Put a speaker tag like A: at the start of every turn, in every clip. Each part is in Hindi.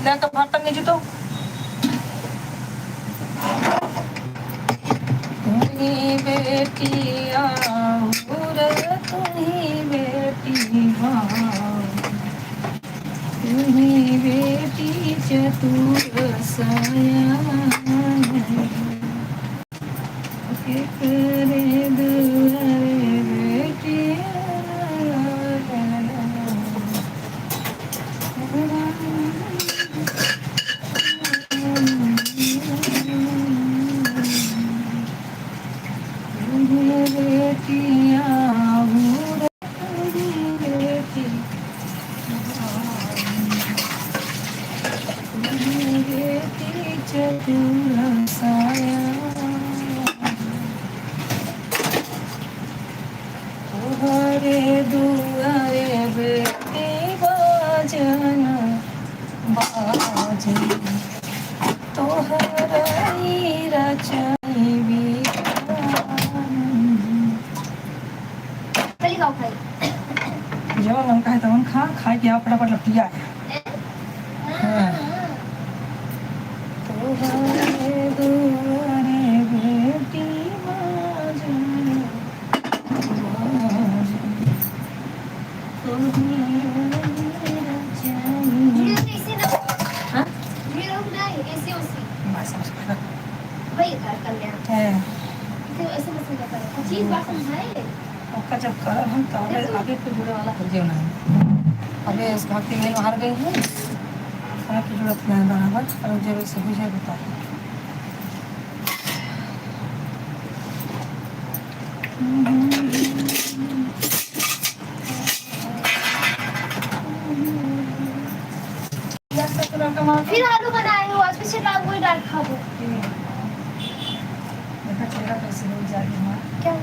A: लेकर भात नहीं तो तुम्ही बेटिया तुम्ही बेटी तुम्ही बेटी चतुर सयान करे दुआरे बेटिया जब मन का तवन खा खाए के फटाफट लपटिया जब कर हम तो आगे पे जुड़े वाला कर दियो ना अबे इस भक्ति में हार गई है खाना की जरूरत नहीं बराबर और जब से बुझे बता
B: फिर आलू बनाए हो आज पीछे लाग वही डाल खा दो
A: देखा चेहरा कैसे हो जाएगी मां
B: क्या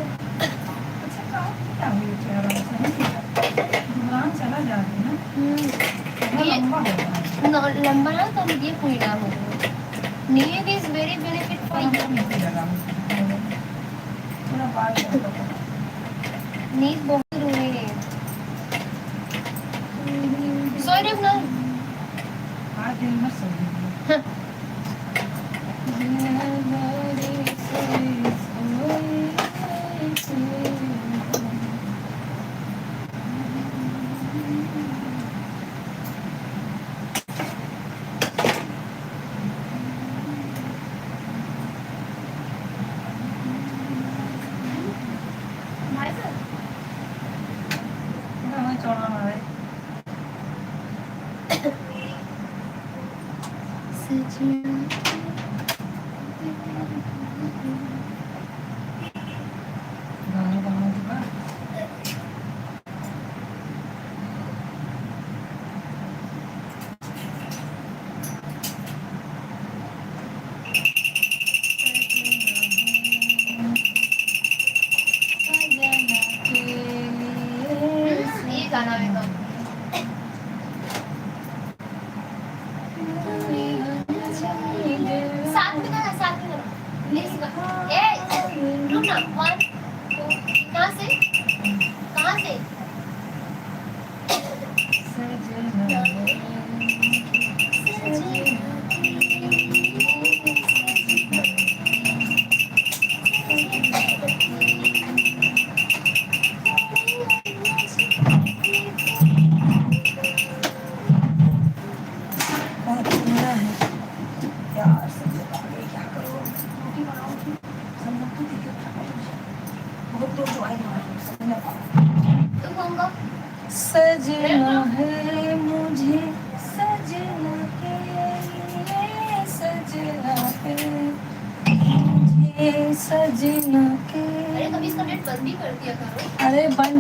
A: चला जाती ना
B: लंबा ना तो ये कोई ना हो नींद is very benefit for you नींद बहुत जरूरी है सोए रहे ना
A: आज दिन में सोए सजना है मुझे सजना के लिए सजना है मुझे सजना के।
B: अरे कभी इसका नेट बंद भी कर दिया करो।
A: अरे बंद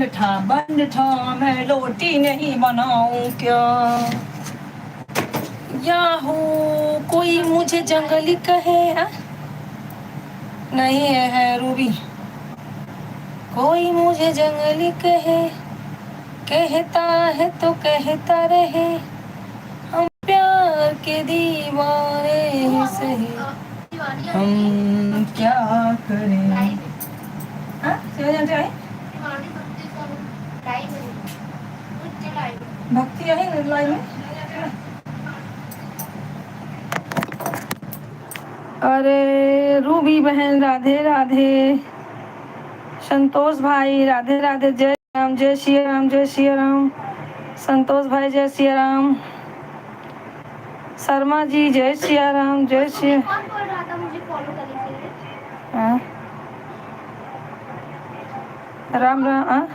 A: था मैं रोटी नहीं बनाऊं क्या या हो कोई मुझे जंगली कहे नहीं है रूबी कोई मुझे जंगली कहे कहता है तो कहता रहे हम प्यार के दीवाने हैं सही हम क्या करें। भक्ति है लाइन में अरे रूबी बहन राधे राधे, संतोष भाई राधे राधे, जय राम, जय श्री राम, जय श्री राम, संतोष भाई जय श्री राम, शर्मा जी जय श्री राम, जय श्री।
B: कौन बोल रहा था मुझे फॉलो करने के लिए?
A: हाँ? राम राम। हाँ?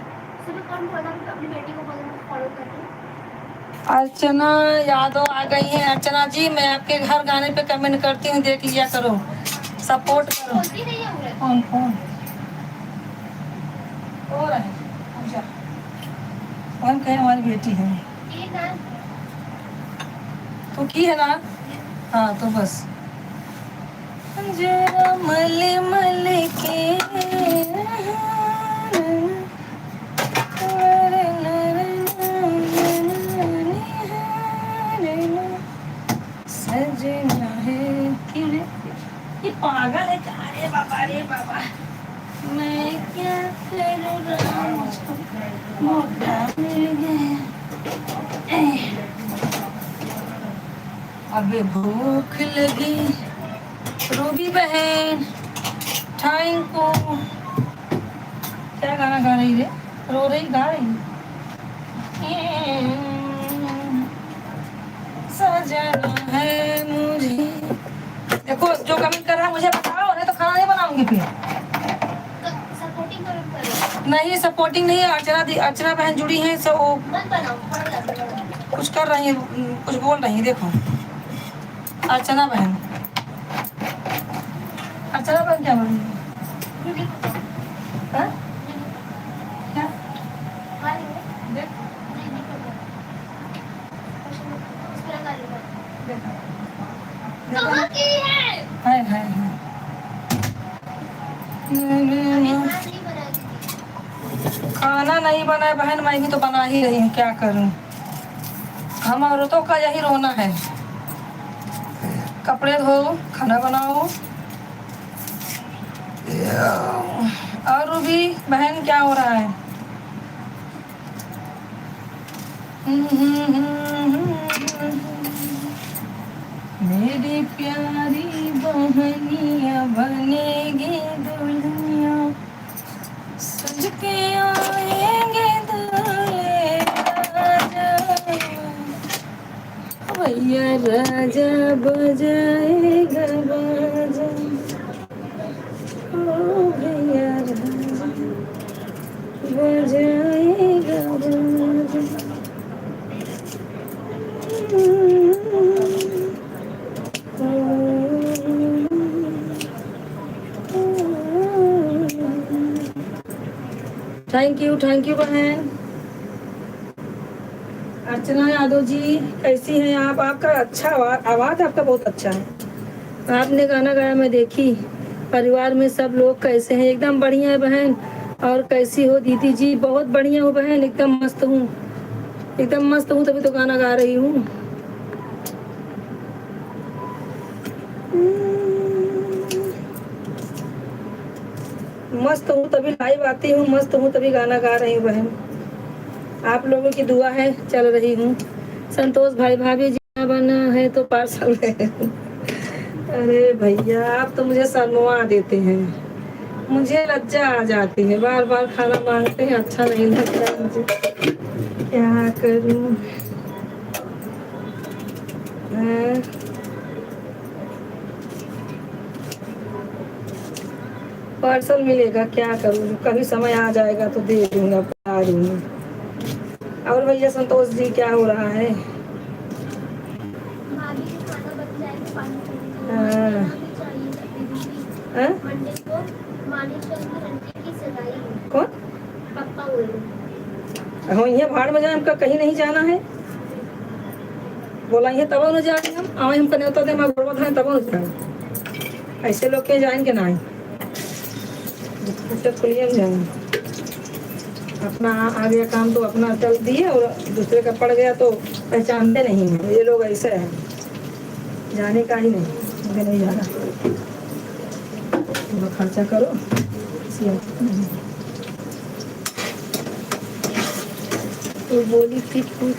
B: सुबह कौन बोल रहा था अपनी बेटी को फॉलो करने?
A: अर्चना यादव आ गई हैं। अर्चना जी मैं आपके हर गाने पे कमेंट करती हूँ, देख लिया करो, सपोर्ट करो।
B: बोलती नहीं है मुझे।
A: कौन कौन हो रहा है? पूजा कौन कहे हमारी बेटी है?
B: ये ना
A: तो की है ना। हाँ तो बस जरा मले मले के सजना है। क्यों रे? ये पागल है क्या? रे बाबा रे बाबा, मैं क्या करूँ राम, मुझको मौका मिल गया। अबे भूख लगी। रूबी बहन थैंक यू। क्या गाना गा रही रे? रो रही गा रही? सजना है मुझे। देखो जो कमेंट कर रहा है मुझे बताओ, नहीं तो खाना नहीं बनाऊंगी फिर।
B: सपोर्टिंग करो।
A: नहीं सपोर्टिंग नहीं है। अर्चना बहन जुड़ी हैं, सो
B: मत बनाओ,
A: कुछ कर रही है, कुछ बोल रही है। देखो अर्चना बहन क्या बोल रही है? हाँ? क्या? देख हाय हाय हाय। खाना नहीं बना है बहन, मैं भी तो बना ही रही हूँ, क्या करूँ। हम औरतों का यही रोना है, कपड़े धो, खाना बनाओ। और भी बहन क्या हो रहा है? मेरी प्यारी बहनिया बनेगी दुल्हनिया, सज के आएंगे दूल्हे राजा, भैया राजा बजाएगा बाजा, ओ भैया राजा बजाएगा बाजा। थैंक यू बहन। अर्चना यादव जी कैसी हैं आप? आपका अच्छा आवाज़ आपका बहुत अच्छा है। आपने गाना गाया मैं देखी। परिवार में सब लोग कैसे हैं? एकदम बढ़िया है बहन। और कैसी हो दीदी जी? बहुत बढ़िया हूँ बहन, एकदम मस्त हूँ, एकदम मस्त हूँ, तभी तो गाना गा रही हूँ। मस्त हूँ तभी लाइव आती हूँ, मस्त हूँ तभी गाना गा रही हूँ बहन। आप लोगों की दुआ है, चल रही हूँ। संतोष भाई भाभी जी बना है तो पार्सल है। अरे भैया आप तो मुझे शर्मवा देते हैं, मुझे लज्जा आ जाती है, बार बार खाना मांगते हैं, अच्छा नहीं लगता मुझे, क्या करूँ। पार्सल मिलेगा, क्या करूँ, कभी समय आ जाएगा तो दे दूंगा, बता दूंगा। और भैया संतोष जी क्या हो रहा है? कौन? हाँ ये भाड़ में जाए, हमका कहीं नहीं जाना है। बोला ये तब न जाए, हम आए हम कने होता मैं बड़वा था तब न जाए। ऐसे लोग के जाएंगे ना, खुलिए जाए। अपना आ गया काम तो अपना चल दिए, और दूसरे का पड़ गया तो पहचानते नहीं हैं। ये लोग ऐसे हैं, जाने का ही नहीं, मुझे नहीं जाना, तो खर्चा करो। तो बोली थी कुछ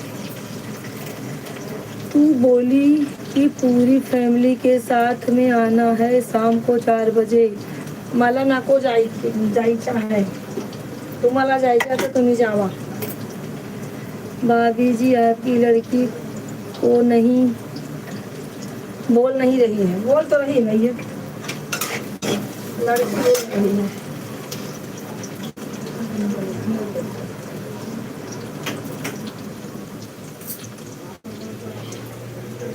A: तू बोली कि पूरी फॅमिली के साथ में आना है शाम को 4 बजे. मला नको जायचं आहे. तुम्हाला जायचं आहे तर तुम्ही जावा. भाभी जी आपकी लड़की को नहीं बोल नहीं रही है. बोल तो रही नहीं है, लड़की बोल रही है.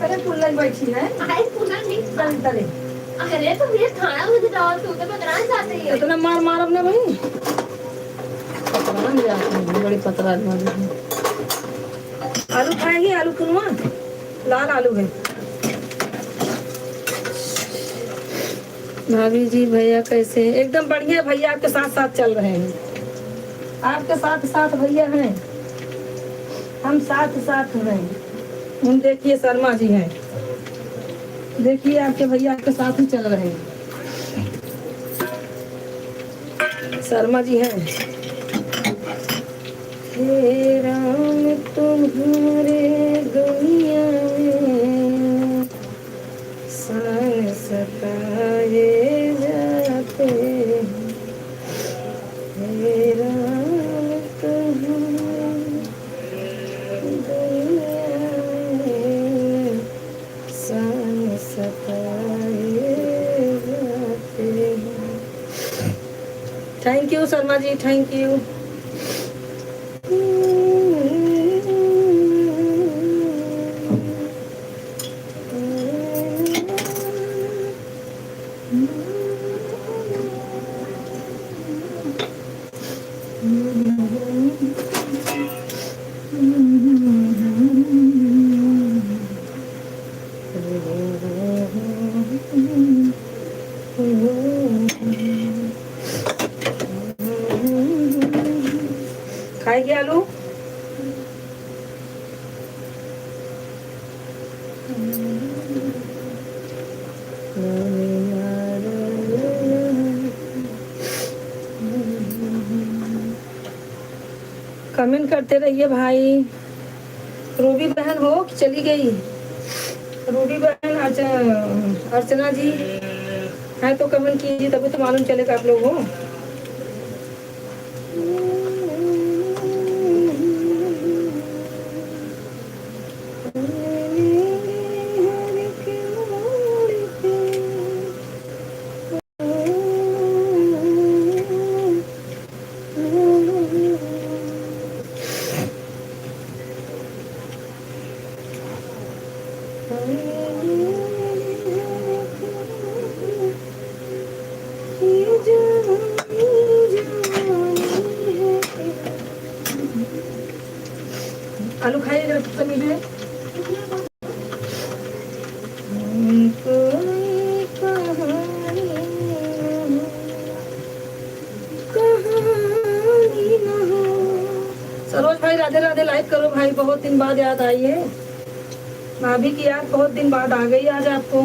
A: अरे पुन्हा बैठी है
B: आई पुन्हा नहीं
A: तले.
B: अरे तुम ये खाना मुझे डाल तू तो बदनाम जाते ही
A: इतना मार मार अपने भाई पतला जाती है, बड़ी पतला आदमी. आलू खाएगी? आलू खुलवा, लाल आलू है. भाभी जी भैया कैसे हैं? एकदम बढ़िया भैया, आपके साथ साथ चल रहे हैं. आपके साथ साथ भैया हैं, हम साथ साथ हैं. हम देखिए शर्मा जी हैं, देखिए आपके भैया आपके साथ ही चल रहे हैं. शर्मा जी हैं. हे राम तुम्हारे दुनिया में सन सताए जाते हैं. हे राम तुम्हारे दुनिया में सन सताए जाते हैं. Thank you Sharma ji, thank you. खाएगी आलू? कमेंट करते रहिए भाई. रूबी बहन हो कि चली गई? रूबी बहन अर्चना जी है तो कमेंट कीजिए, तभी तो मालूम चलेगा आप लोग हो. आलू खाइए जरा, कितना मीठा है. कोई कहानी न हो. सरोज भाई राधे राधे. लाइक करो भाई, बहुत दिन बाद याद आई है. भाभी की याद बहुत दिन बाद आ गई आज आपको.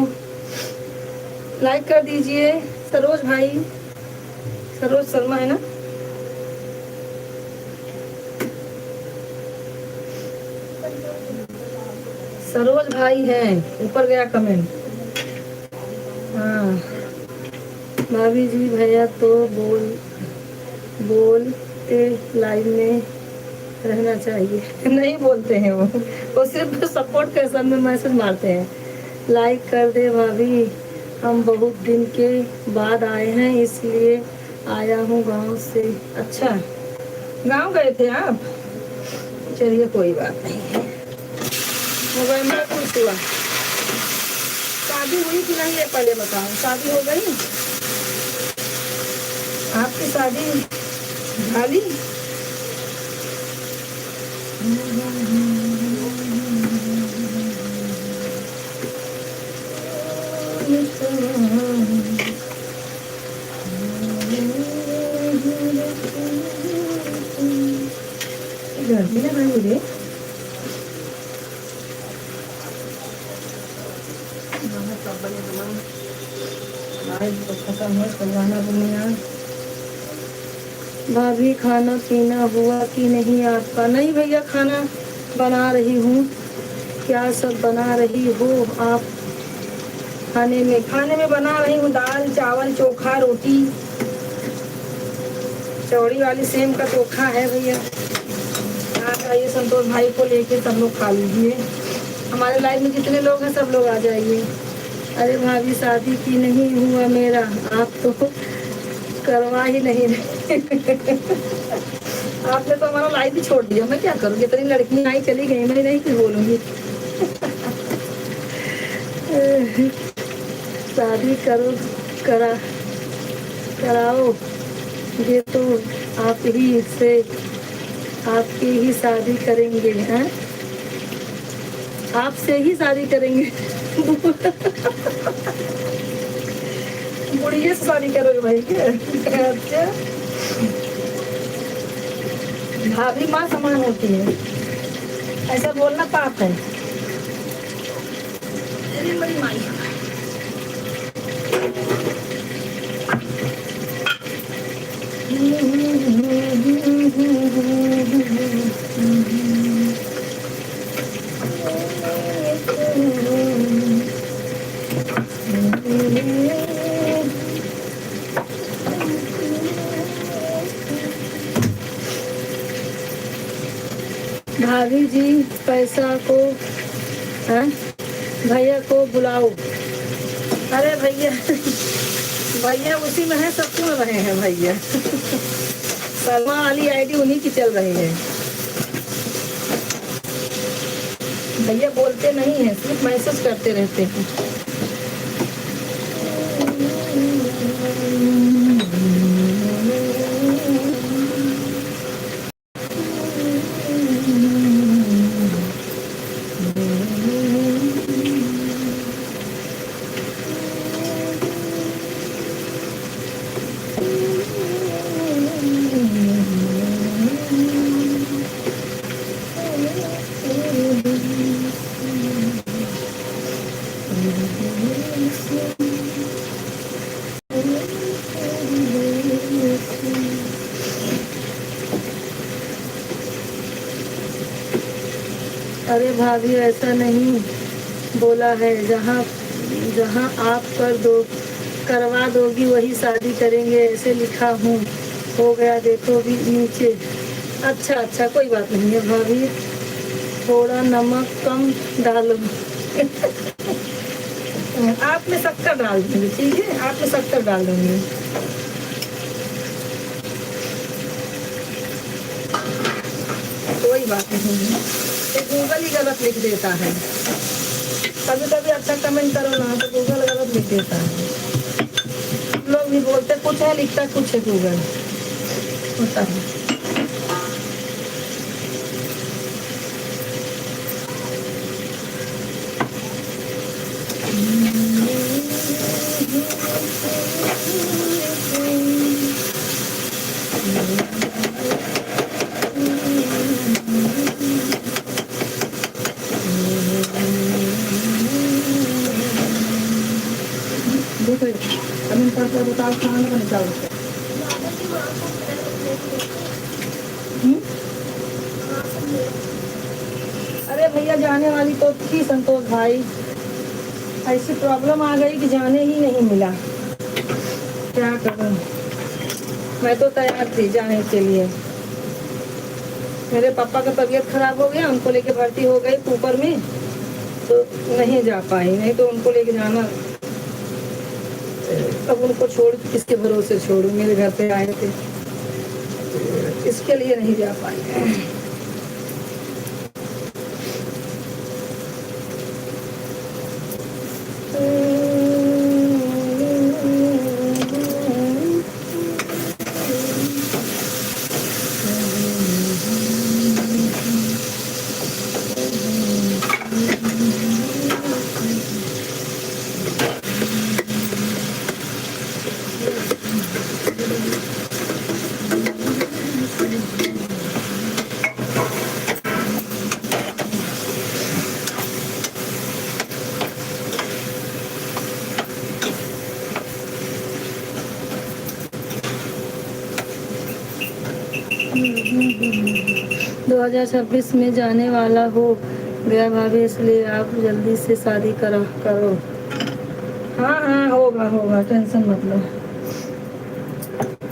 A: लाइक कर दीजिए सरोज भाई. सरोज शर्मा है ना? सरोज भाई है, ऊपर गया कमेंट. हाँ भाभी जी भैया तो बोलते लाइव में रहना चाहिए. नहीं बोलते हैं वो सिर्फ सपोर्ट के सब में मैसेज मारते हैं. लाइक कर दे भाभी, हम बहुत दिन के बाद आए हैं इसलिए आया हूँ गांव से. अच्छा गांव गए थे आप? चलिए कोई बात नहीं है. नवंबर खुश हुआ. शादी हुई कि नहीं है पहले बताओ. शादी हो गई आपकी? शादी झाली? गर्मी लगा मुझे. भाभी खाना पीना हुआ कि नहीं आपका? नहीं भैया, खाना बना रही हूँ. क्या सब बना रही हो आप खाने में बना रही हूँ दाल चावल चोखा रोटी। चौड़ी वाली सेम का चोखा है भैया। आ जाइए संतोष भाई को लेके सब लोग खा लीजिए। हमारे लाइफ में जितने लोग हैं सब लोग आ जाइए। अरे भाभी शादी की नहीं हुआ मेरा, आप तो करवा ही नहीं रहे। आपने तो हमारा लाइफ ही छोड़ दिया, मैं क्या करूँ, जितनी लड़कियां आई चली गई, मैं नहीं कुछ बोलूँगी। शादी करो करा कराओ ये तो आप ही से आपकी ही शादी करेंगे हैं, आपसे ही शादी करेंगे। बुढ़िया से शादी करोगे भाई क्या? अच्छा भाभी माँ समान होती है, ऐसा बोलना पाप है। अरे बड़ी माई भाभी जी पैसा को भैया को बुलाओ। अरे भैया भैया उसी में है, सब क्यों रहे हैं भैया। सलमा वाली आईडी उन्हीं की चल रही है। भैया बोलते नहीं है, सिर्फ मैसेज करते रहते हैं। अरे भाभी ऐसा नहीं बोला है, जहाँ जहाँ आप करवा दोगी वही शादी करेंगे, ऐसे लिखा हूँ। हो गया देखो भी नीचे। अच्छा कोई बात नहीं है भाभी, थोड़ा नमक कम डालो। आप में शक्कर डाल दूंगी, ठीक है, आप में शक्कर डाल दूंगी। कोई बात नहीं है, तो गूगल ही गलत लिख देता है। कभी कभी अच्छा कमेंट करो ना तो गूगल गलत लिख देता है। लोग भी बोलते कुछ है, लिखता कुछ है, गूगल होता है। बताओ खाना का निकाल। अरे भैया जाने वाली तो थी संतोष भाई, ऐसी प्रॉब्लम आ गई कि जाने ही नहीं मिला। क्या करूं, मैं तो तैयार थी जाने के लिए। मेरे पापा का तबीयत खराब हो गया, उनको लेके भर्ती हो गई ऊपर में, तो नहीं जा पाई, नहीं तो उनको लेके जाना। अब उनको छोड़ किसके भरोसे छोड़ू, मेरे घर पे आए थे, इसके लिए नहीं जा पाई। दो 2026 में जाने वाला हो गया भाभी, इसलिए आप जल्दी से शादी करो। हाँ हाँ, होगा होगा, टेंशन मत लो।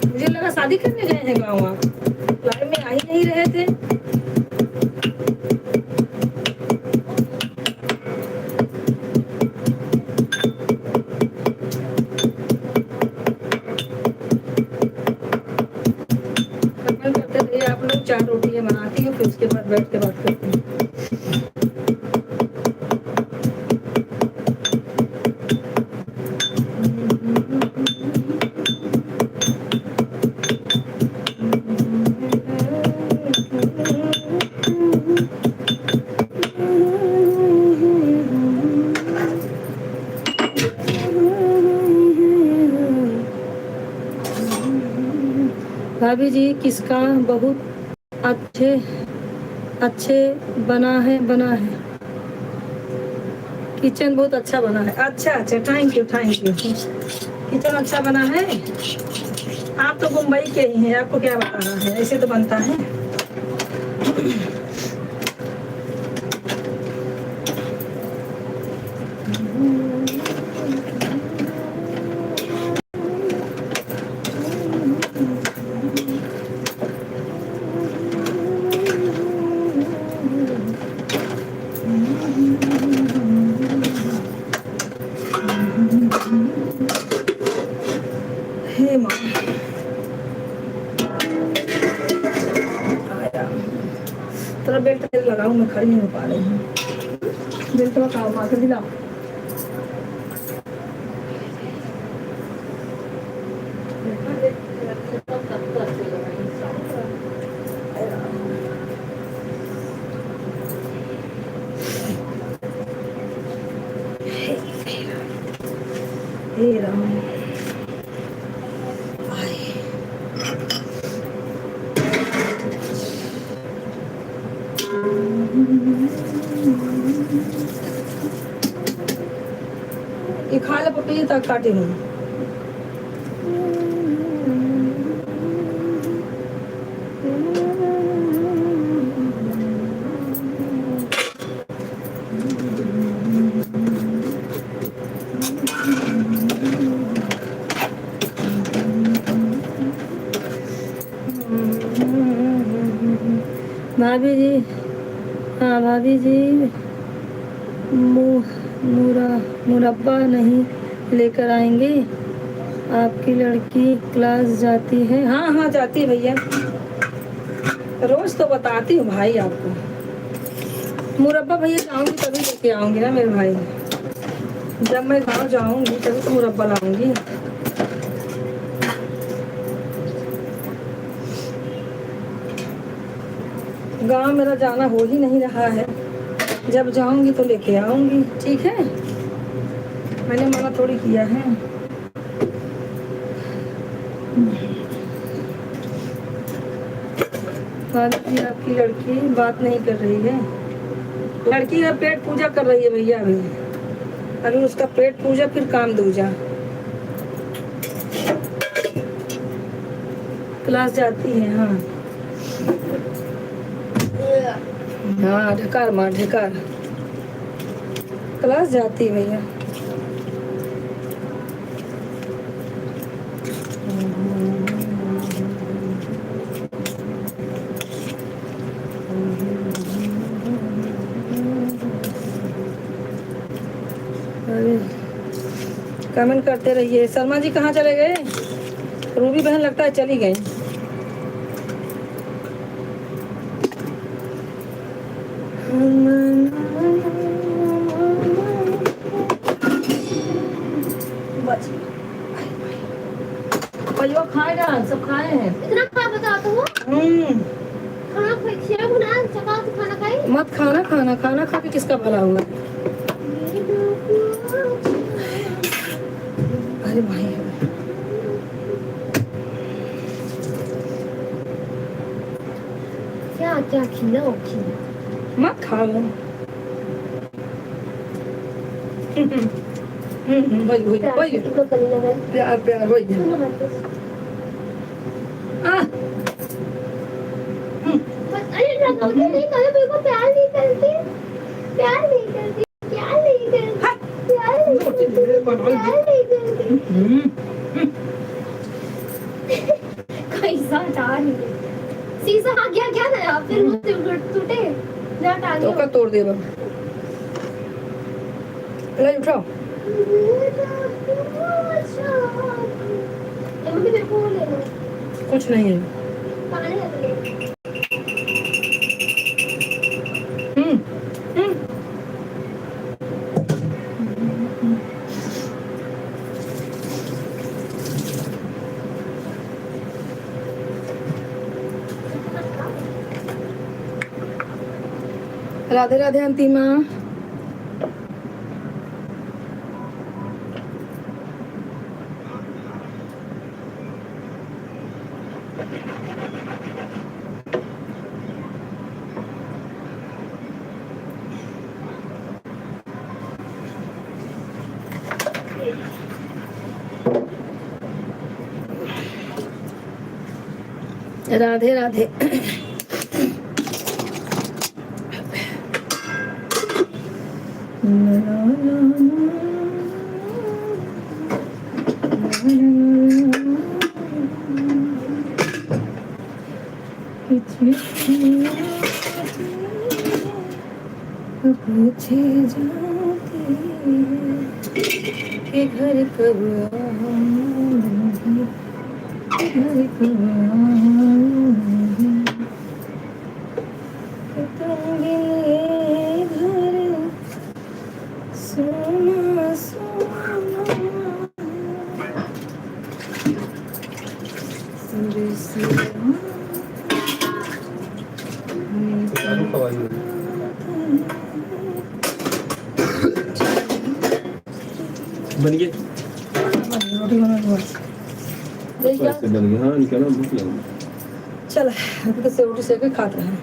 A: मुझे लगा शादी करने गए हैं गाँव, आप लाइफ में आ ही नहीं रहे थे। करते रहिए आप लोग, 4 रोटियाँ बनाती हूँ, फिर उसके बाद बैठ के बात करती हूँ। भाभी जी, किसका बहुत अच्छे बना है। किचन बहुत अच्छा बना है। अच्छा, थैंक यू। किचन अच्छा बना है। आप तो मुंबई के ही हैं, आपको क्या बताना है, ऐसे तो बनता है। हे माँ, तेरा बेल्ट तेरे लगाऊं, मैं खड़ी नहीं हो पा रही हूँ। बेल्ट लगाओ, माँ के दिलाओ। हे राम, ये खा ले पपी तक काटे हूँ। भाभी जी, हाँ भाभी जी, मुरब्बा नहीं लेकर आएंगे। आपकी लड़की क्लास जाती है? हाँ हाँ, जाती है भैया, रोज तो बताती हूँ भाई आपको। मुरब्बा भैया जाऊंगी तभी लेके आऊंगी ना मेरे भाई, जब मैं गाँव जाऊंगी तभी तो मुरब्बा लाऊंगी। गाँव मेरा जाना हो ही नहीं रहा है, जब जाऊंगी तो लेके आऊंगी, ठीक है। मैंने मना थोड़ी किया है। जी, आपकी लड़की बात नहीं कर रही है। लड़की का पेट पूजा कर रही है भैया, अभी उसका पेट पूजा फिर काम दूजा। क्लास जाती है, हाँ हाँ, ढकार मार ढकार, क्लास जाती है भैया। कमेंट करते रहिए। शर्मा जी कहाँ चले गए? रूबी बहन लगता है चली गई। खाएगा, सब खाए हैं।
B: इतना खा बता तो खाना शेव बना चका तो खाना खाई मत।
A: खाना खा के किसका भला हुआ? अरे भाई,
B: क्या खिलाओ
A: मत खा लो। प्यार हो
B: अरे मेरे को प्यार नहीं करती। प्यार नहीं करती, प्यार नहीं करती, प्यार नहीं करती, प्यार नहीं करती। कैसा डाल शीशा आ गया क्या ना, फिर वो टूटे ना टांगे
A: तो का तोड़ दे बाबा। ले उठाओ।
B: मम्मी मेरे को ले लो,
A: कुछ नहीं है।
B: पानी रख ले।
A: हम्म हम्म राधे राधे अंतिमा। राधे राधे। पूछे जाती है घर कब आओगी, घर कब आओगी, तुम मिले घर सोना सोना
C: बन गया।
A: रोटी बना लो बस। देख क्या
C: बन गया। हाँ निकालो, भूख लगी।
A: चल अभी तो सेवटी सेक के खाते हैं।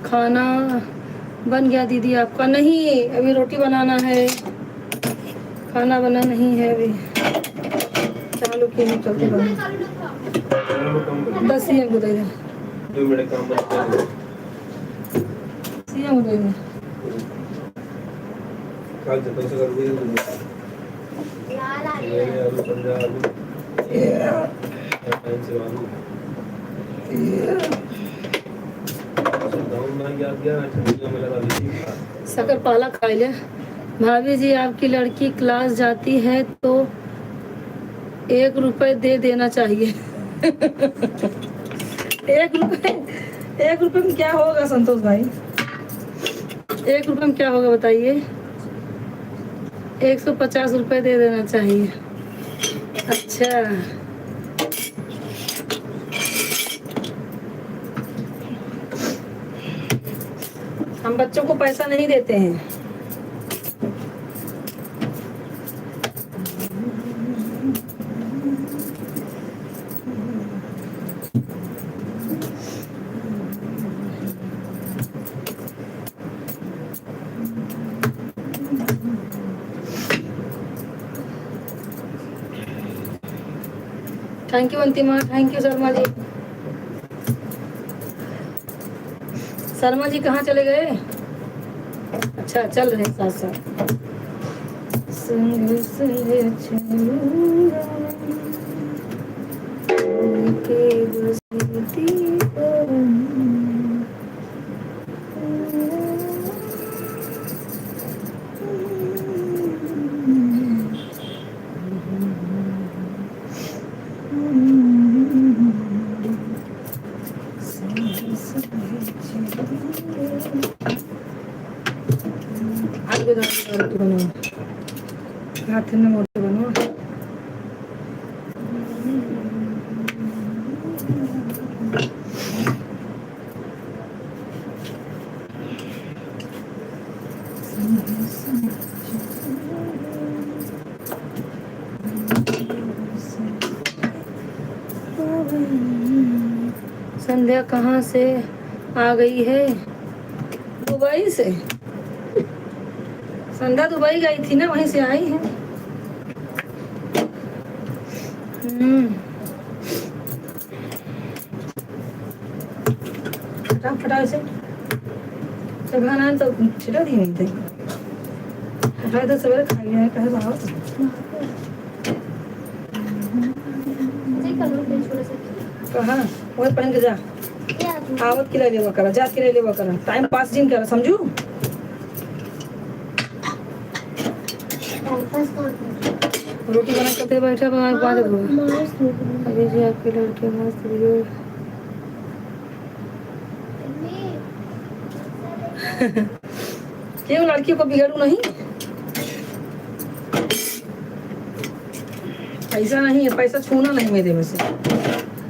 A: खाना बन गया दीदी आपका? नहीं अभी रोटी बनाना है, खाना बना नहीं है अभी। चालू की नहीं चलते बना 10 ही दे दे।
C: जो मेरे काम बचता है
A: सीएम दे दे।
C: कल से पैसे कर दिए
B: लाल आ रही
C: ये
B: है।
C: आलू पंजा आलू टाइम से आलू दाम ना गया ठंडिया में लगा दी।
A: शक्कर पाला खा ले। भाभी जी आपकी लड़की क्लास जाती है तो 1 रुपए दे देना चाहिए। 1 रुपए, 1 रुपए में क्या होगा संतोष भाई? 1 रुपए में क्या होगा बताइए? 150 रुपए दे देना चाहिए। अच्छा हम बच्चों को पैसा नहीं देते हैं। Thank you Antima, thank you Sharma ji. Sharma ji कहाँ चले गए? अच्छा चल रहे साथ साथ। संग संग चलूंगा उनके बसती पर। रोटी बनाओ, हाथ में मोटे बनाओ। संध्या कहाँ से आ गई है? दुबई से। संध्या दुबई गई थी ना, वहीं से आई है। हटा फटा से जब खाना है तो छिटा दी नहीं थे हटाए तो सवेरे खाई है कहे बाहर
B: मुझे कलर पेन छोड़ से
A: कहाँ वो पहन के जा
B: क्या
A: आवत के लिए लेवा करा जात के लिए लेवा करा टाइम पास जिन करा समझू
B: पास कौन
A: रोटी बना करते बैठा बना पाँच
B: मार्स
A: अभी जी आपके लड़के मस्त वीडियो क्यों लड़कियों को बिगड़ू नहीं पैसा नहीं है पैसा छूना नहीं मेरे में से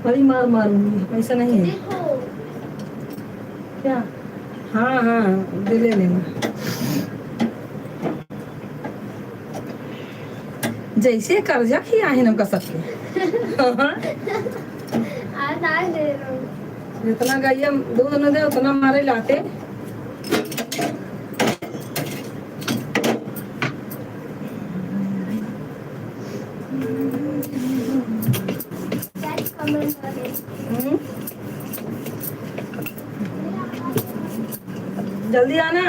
A: बड़ी मार मारूंगी पैसा नहीं है
B: देखो
A: क्या हाँ हाँ दे ले लेना जैसे कर्जा किया है ना सबके
B: आज आज दे रहा हूँ
A: जितना गैया दूध न दे उतना मारे लाते
B: क्या कमेंट करें
A: हम्म? जल्दी आना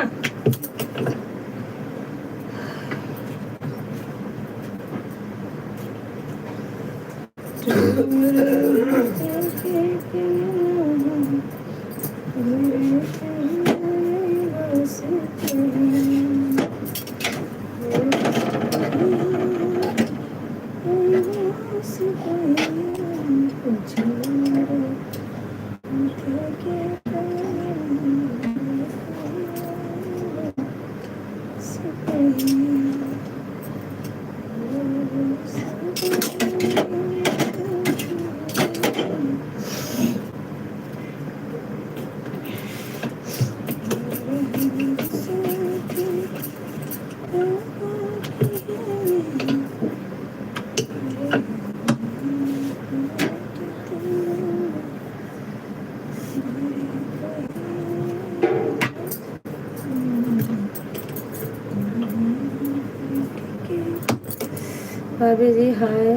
A: भाभी जी हाय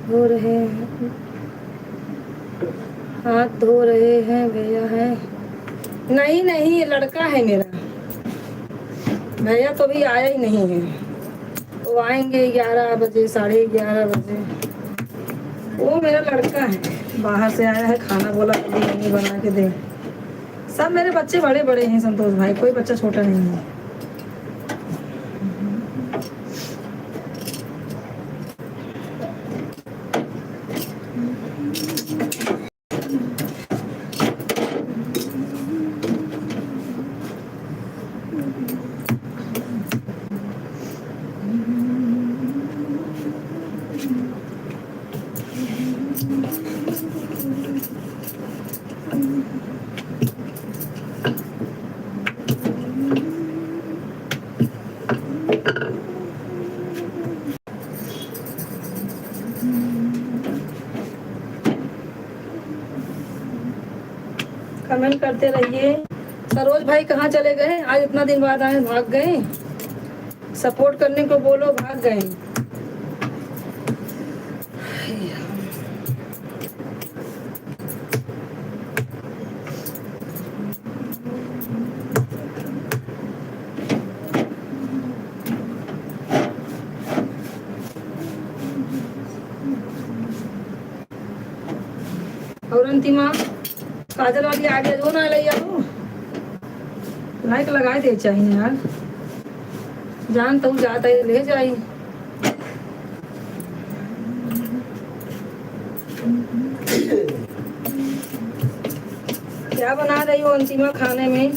A: धो रहे हैं हाथ धो रहे हैं भैया है नहीं नहीं ये लड़का है मेरा भैया तो भी आया ही नहीं है वो आएंगे 11 बजे 11:30 बजे वो मेरा लड़का है बाहर से आया है खाना बोला बिरयानी बना के दे सब मेरे बच्चे बड़े बड़े हैं संतोष भाई कोई बच्चा छोटा नहीं है कमेंट करते रहिए सरोज भाई कहाँ चले गए आज इतना दिन बाद आए भाग गए सपोर्ट करने को बोलो भाग गए और अंतिमा काजल वाली आगे जो ना लिया तू लाइक लगाए दे चाहिए यार जान तू जाता है ले जाई क्या बना रही हो अंतिमा खाने में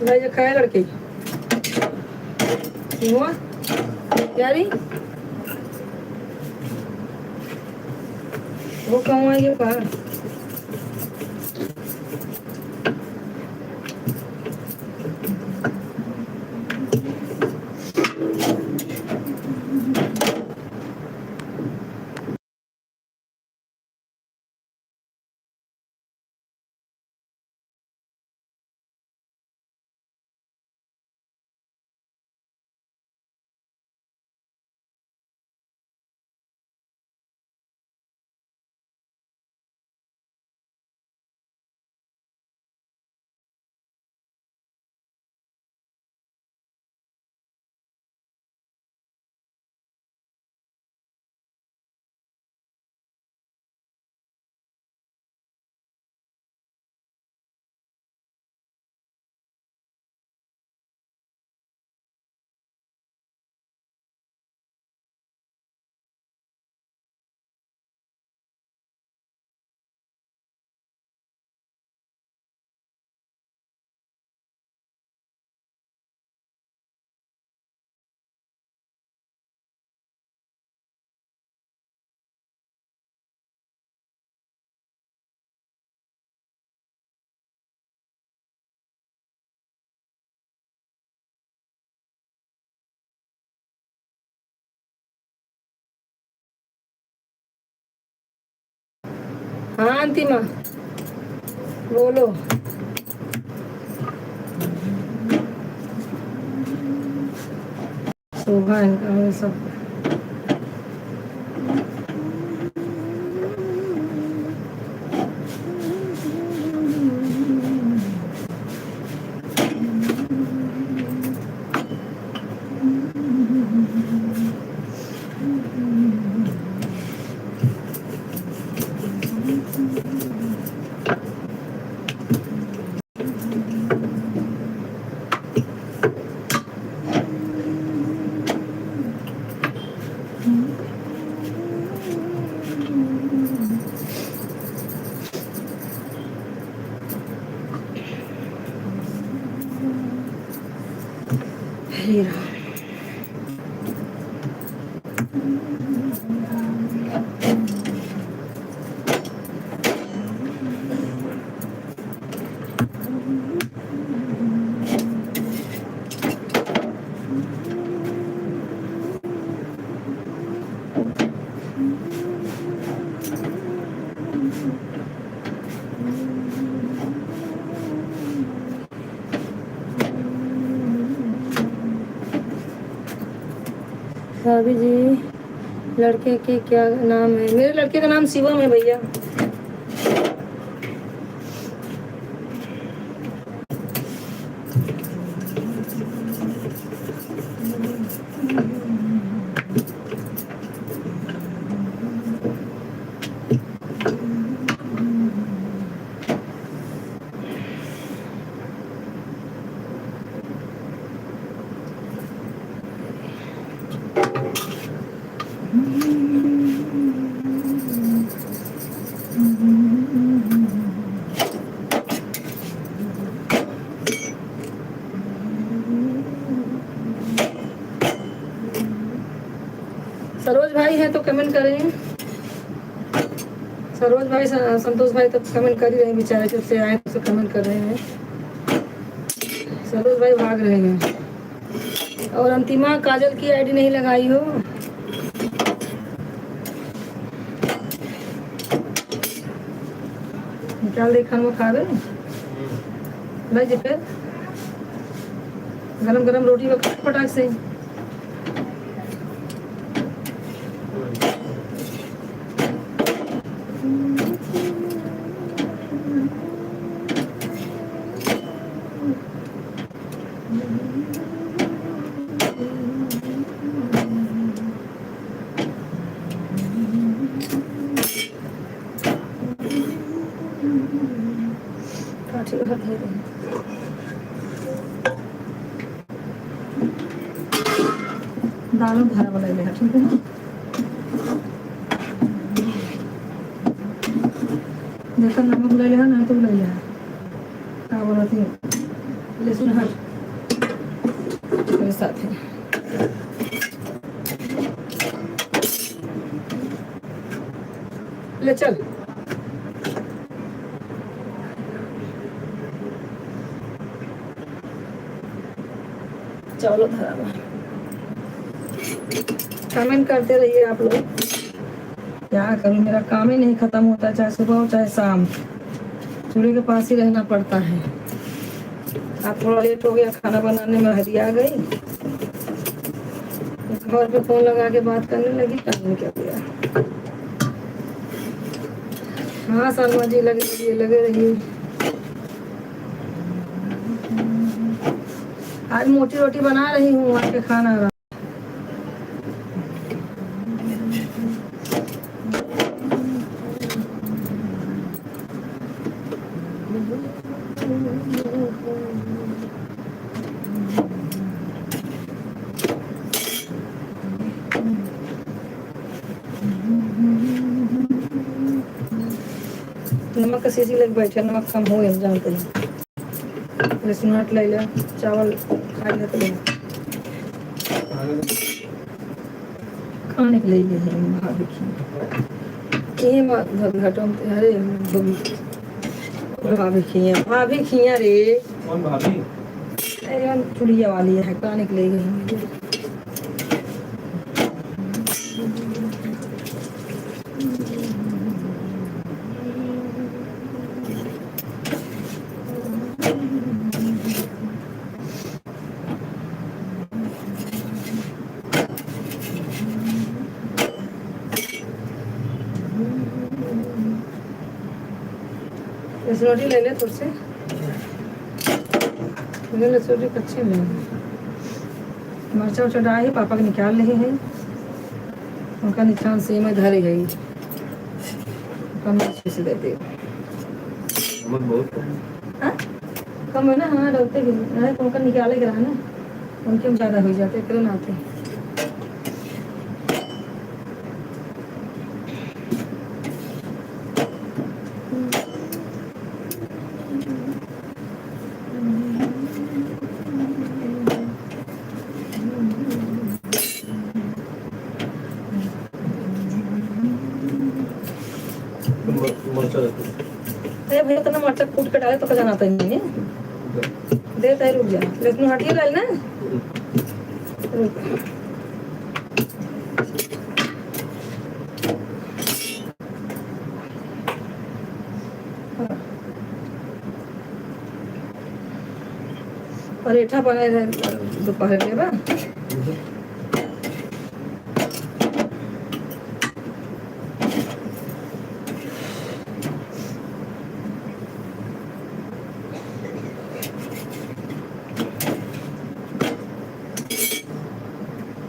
A: भाई जो खाया लड़के हुआ यारी वो कहूँ आएगी कहा हाँ अंतिमा बोलो शोभा है सब हीरा भाभी जी लड़के के क्या नाम है मेरे लड़के का नाम शिवम है भैया सरोज भाई है तो कमेंट करें सरोज भाई संतोष भाई तो कमेंट कर ही रहे हैं बेचारे जब से आए तो कमेंट कर रहे हैं सरोज भाई भाग रहे हैं और अंतिमा काजल की आईडी नहीं लगाई हो निकाल दे खाना खा रहे भाई जी फिर गरम गरम रोटी का फटाक से दालों भरा वाला ले ठीक है देखो नमक ले लिया ना तो ले लिया क्या बोला थी लहसुन हट मेरे साथ है। ले चल चलो धरा कमेंट करते रहिए आप लोग। क्या करूं, मेरा काम ही नहीं खत्म होता, चाहे सुबह हो चाहे शाम, चूल्हे के पास ही रहना पड़ता है। आज थोड़ा लेट हो गया खाना बनाने में, हरी आ गई, घर पे फोन लगा के बात करने लगी, करने क्या गया। हाँ सलमा जी लगे रहिए। आज मोटी रोटी बना रही हूँ आके खाना। नमक का सीसी लग बैठे, नमक कम हो गया जानते हैं। लहसुन हट ले ले, चावल खा ले तो खाने के लिए है भाभी की घटों अरे भाभी खिया रे।
C: कौन भाभी?
A: अरे चुड़िया वाली है, खाने के लिए गई। रोटी ले ले थोड़ी से, मुझे रोटी कच्ची ले। मरचा उर्चा डाली, पापा के निकाल रहे हैं, उनका निशान से मैं धरे गई, कम अच्छे से देते
C: बहुत
A: कम है ना। हाँ डरते भी नहीं, उनका निकाले के रहा ना, उनके में ज़्यादा हो जाते क्यों आते। अरे भैया तो ना मरचा कूट के डाले तो खजाना आता ही नहीं है। देता है, रुक जा, लेकिन हटिए लाल ना रुक। परेठा बनाए रहे दोपहर में बा।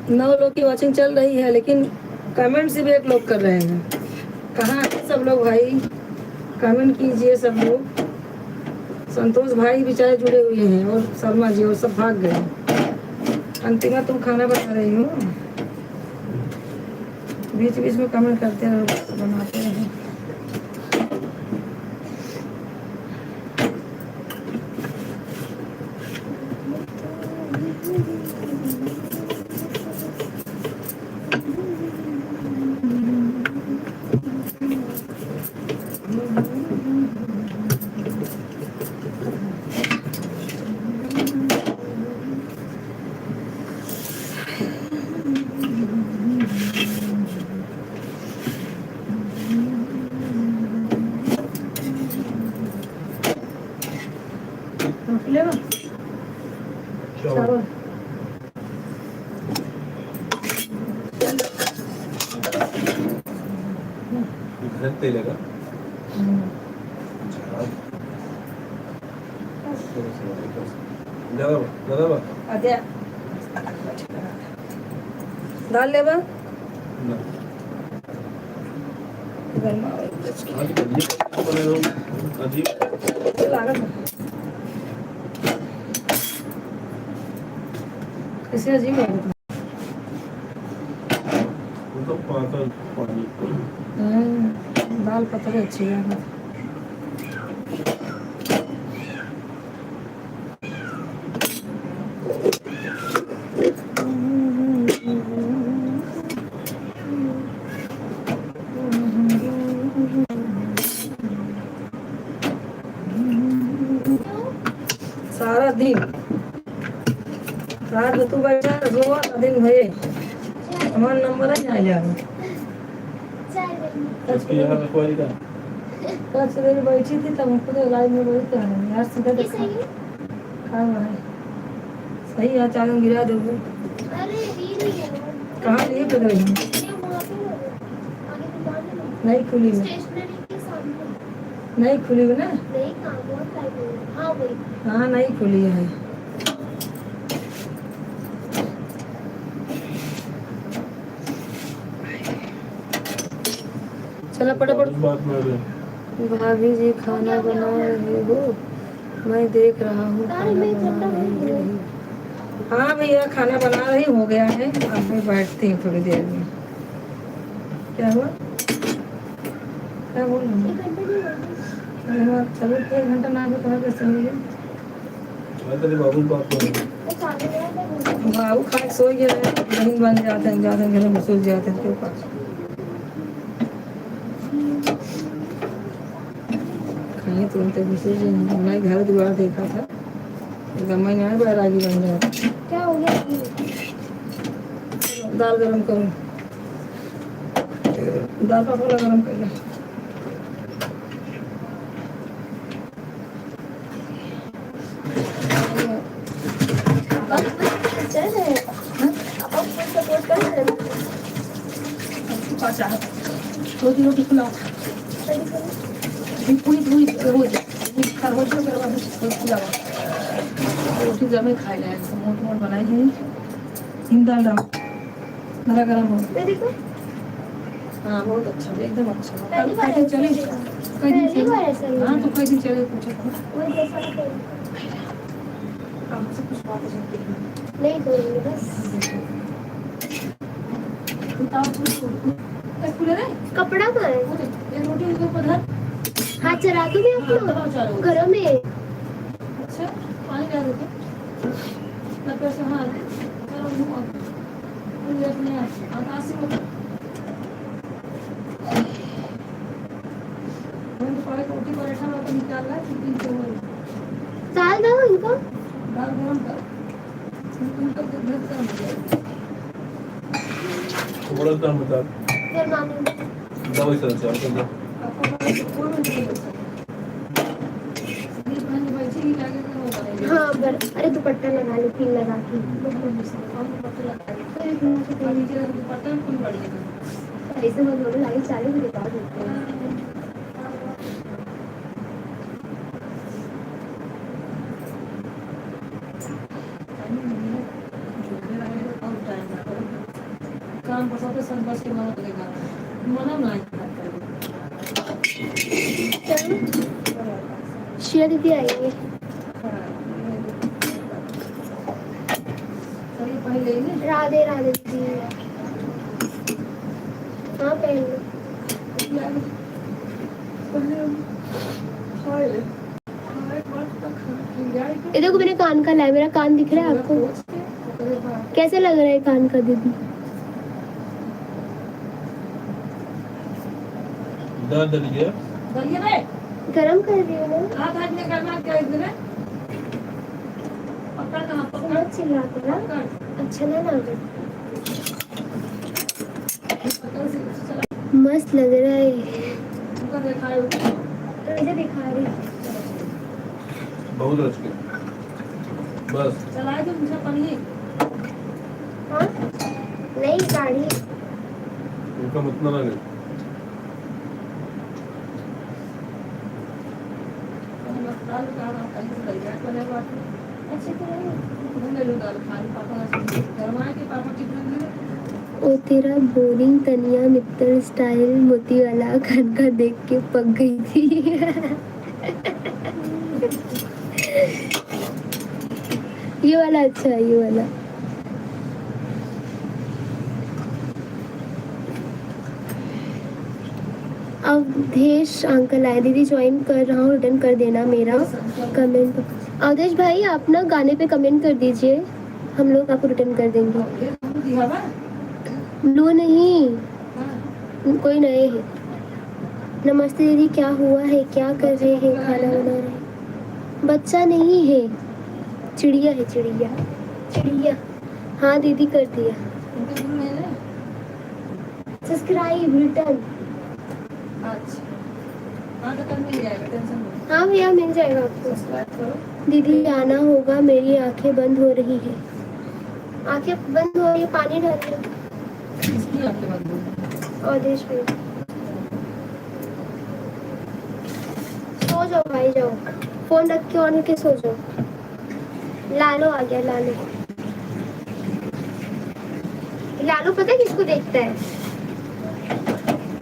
A: नौ लोग की वॉचिंग चल रही है, लेकिन कमेंट से भी एक लोग कर रहे हैं। कहाँ है सब लोग भाई, कमेंट कीजिए सब लोग। संतोष भाई बेचारे जुड़े हुए हैं और शर्मा जी, और सब भाग गए। अंतिमा तुम खाना बना रही हो, बीच बीच में कमेंट करते रहो, बनाते रहो। चावल
C: तेल का
A: दाल लेबा कैसे अजीब है। दाल पतली अच्छी है। दिन रात में तू बैठा रोवा दिन भरे हमारा नंबर है आ जाओ
C: इसकी यहाँ रखवाली का
A: कल सवेरे बैठी थी तब हमको तो लाइव में बैठते हैं यार सीधा देखा कहाँ हुआ है सही है चादर गिरा दोगे कहाँ लिए पे गई नहीं खुली में नहीं खुली में ना हाँ नहीं खुली है चला फटाफट
C: बात में अभी
A: भाभी जी खाना बना रहे हो मैं देख रहा हूँ खाना बना रही हो हाँ भैया खाना बना रही हो गया है अब मैं बैठती हूँ थोड़ी देर में क्या हुआ क्या बोल रही हूँ चलो 1 घंटा ना भी कहा कैसे मिले
C: मैं तेरे बाबू से बात कर रहा हूँ
A: बाबू खा के सो गया है नहीं बन जाते हैं ज़्यादा घर में सो जाते हैं क्यों पास खाए तुरंत घुसे मैं घर द्वार देखा था गम्मा यहाँ बैरागी बन जाता
B: क्या हो गया
A: दाल गरम करूँ दाल पापड़ा गरम कर ले रोटी रोटी खिलाओ पूरी पूरी रोज खरबूजे के बाद खिलाओ रोटी जमे खाई ले मोट मोट बनाई है इन दाल डाल मेरा गरम हो हाँ बहुत अच्छा एकदम अच्छा कहीं दिन चले हाँ तो कहीं दिन चले पूछो हमसे कुछ बात
B: नहीं करूँगी बस कपड़ा कहाँ है
A: रोटी के ऊपर धर
B: हाथ चला के भी आप लोग घरों में
A: अच्छा पानी डाल देते ना पैसे हाँ चलो अपने आकाश से रोटी पराठा में निकाल रहा है
B: दाल दो इनको
A: दाल गरम कर उनका गरम कर
C: थोड़ा दाम बता
B: फिर मामी
C: दवाई सर चार कर दो
B: हाँ अरे दुपट्टा लगा लो पिन लगा के ऐसे मत बोलो लाइट चालू भी रिकॉर्ड होते हैं
A: काम पर सबसे संघर्ष के मना करेगा मना नहीं
B: शिया दीदी आएंगे
A: पहले
B: राधे राधे दीदी हाँ पहन लो ये देखो मैंने कान का लाया मेरा कान दिख रहा है आपको कैसे लग रहा है कान का दीदी
C: दाल दल गया
B: गरम कर रही हूँ ना बहुत चिल्लाते ना अच्छा ना लग मस्त लग रहा है मुझे दिखा रही
C: बहुत रच के बस
A: चलाए तो मुझे पनीर
B: हाँ नहीं गाड़ी
C: उनका मतलब ना नहीं
A: दाल का कहीं से लग गया वाले बात
B: अच्छे तरह
A: घूम ले दाल खाली पापा गरमाए के पापा कितने
B: ओ तेरा बोरिंग तनिया मित्तल स्टाइल मोती वाला खान का देख के पक गई थी ये वाला अच्छा है ये वाला अवधेश अंकल आए दीदी ज्वाइन कर रहा हूँ रिटर्न कर देना मेरा कमेंट अवधेश भाई आप ना गाने पे कमेंट कर दीजिए हम लोग आपको रिटर्न कर देंगे ब्लू नहीं कोई नए हैं नमस्ते दीदी क्या हुआ है क्या कर रहे हैं खाना बना रहे हैं बच्चा नहीं है चिड़िया है चिड़िया चिड़िया। हाँ दीदी कर दिया
A: उनके गुरु नहीं है।
B: Subscribe return.
A: अच्छा हाँ तो कल मिल जाएगा, टेंशन मत।
B: हाँ भैया मिल जाएगा आपको।
A: सब्सक्राइब करो।
B: दीदी आना होगा, मेरी आंखें बंद हो रही है। आंखें बंद हो रही है, पानी डालिए।
A: इसकी आपके बंद हो।
B: और देश में सो जाओ भाई, जाओ फोन रख के ऑन करके सो जाओ। लालो आ गया, लालो। लालो पता है किसको देखता है?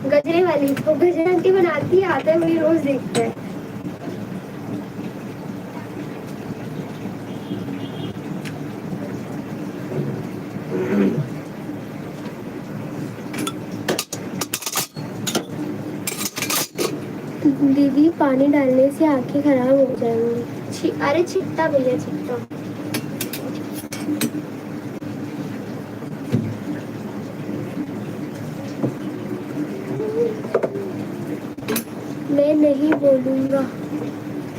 B: गजरे वाली, वो गजरा आंटी बनाती है, आता है वही रोज देखता है। दीदी पानी डालने से आंखें खराब हो जाएंगी। अरे छिट्टा भैया छिट्टा। मैं नहीं बोलूँगा।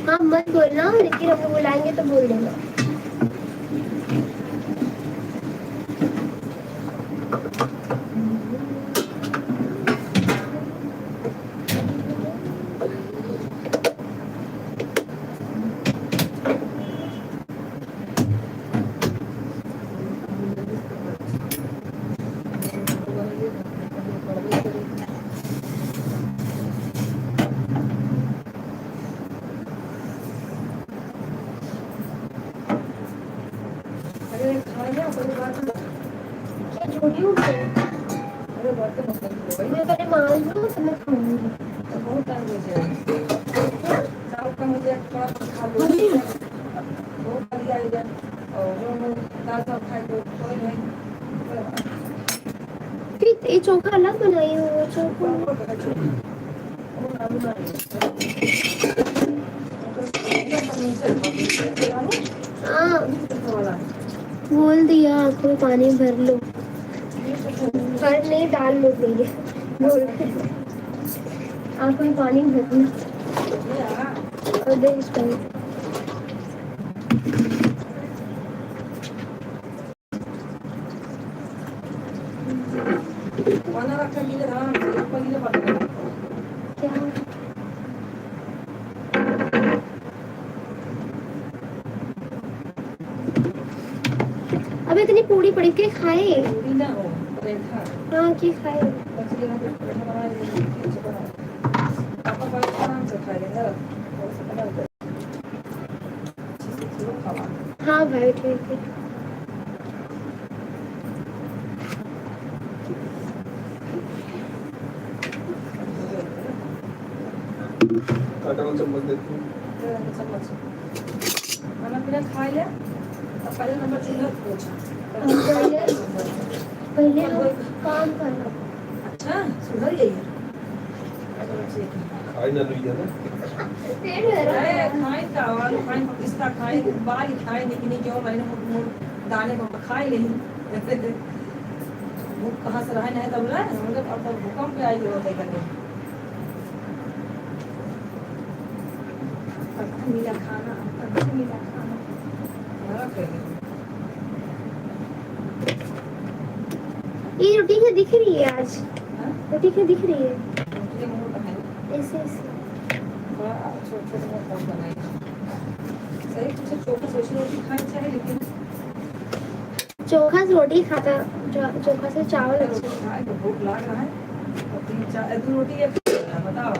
B: हाँ मत बोलना, लेकिन हम बुलाएंगे तो बोल देना।
A: अरे खाए ना कोई बात नहीं।
B: क्या झूठी हूँ मैं?
A: अरे बर्तन मत करो भाई,
B: मैं पहले मान लूँ तो मैं खाऊंगी।
A: तो बहुत टाइम हो जाएगा। चावल का मुझे थोड़ा खा लो, वो खा लिया इधर, और जो दाल चावल खाए तो कोई नहीं।
B: फिर ये चोखा अलग बनाई हो, वो चोखा। हाँ बोल दिया, आंखों में पानी भर लो। भर नहीं, डाल लो भैया। बोल आंखों में पानी भर लो। और दे इसको। क्या अब इतनी पूरी पड़ी के खाए। हाँ की खाए। हाँ भाई ठीक है।
C: काटा हुआ चम्मच देती हूँ।
A: खाना पीना खा लिया, अब पहले नंबर चूल्हा पोछा।
B: पहले लोग काम करना।
A: अच्छा सुधर गई है।
C: खाई ना लुइया ना।
B: पेट भरा है।
A: खाए चावल खाए पिस्ता खाए बाल खाए, लेकिन क्यों मैंने दाने को खाए नहीं। भूख कहाँ से रहा नहीं तब रहा मतलब अब भूकंप पे आई होता है करने। मिला खाना, मिला खाना
B: ये रोटी क्या दिख रही है आज? रोटी क्या दिख रही है? ऐसे ऐसे
A: छोटे मोटे बनाए सही, कुछ चोखा सोच रोटी खानी चाहिए, लेकिन
B: चोखा से रोटी खाता, चोखा से चावल
A: रोटी खाए तो भूख लग रहा है। और 3-4 रोटी एक बताओ,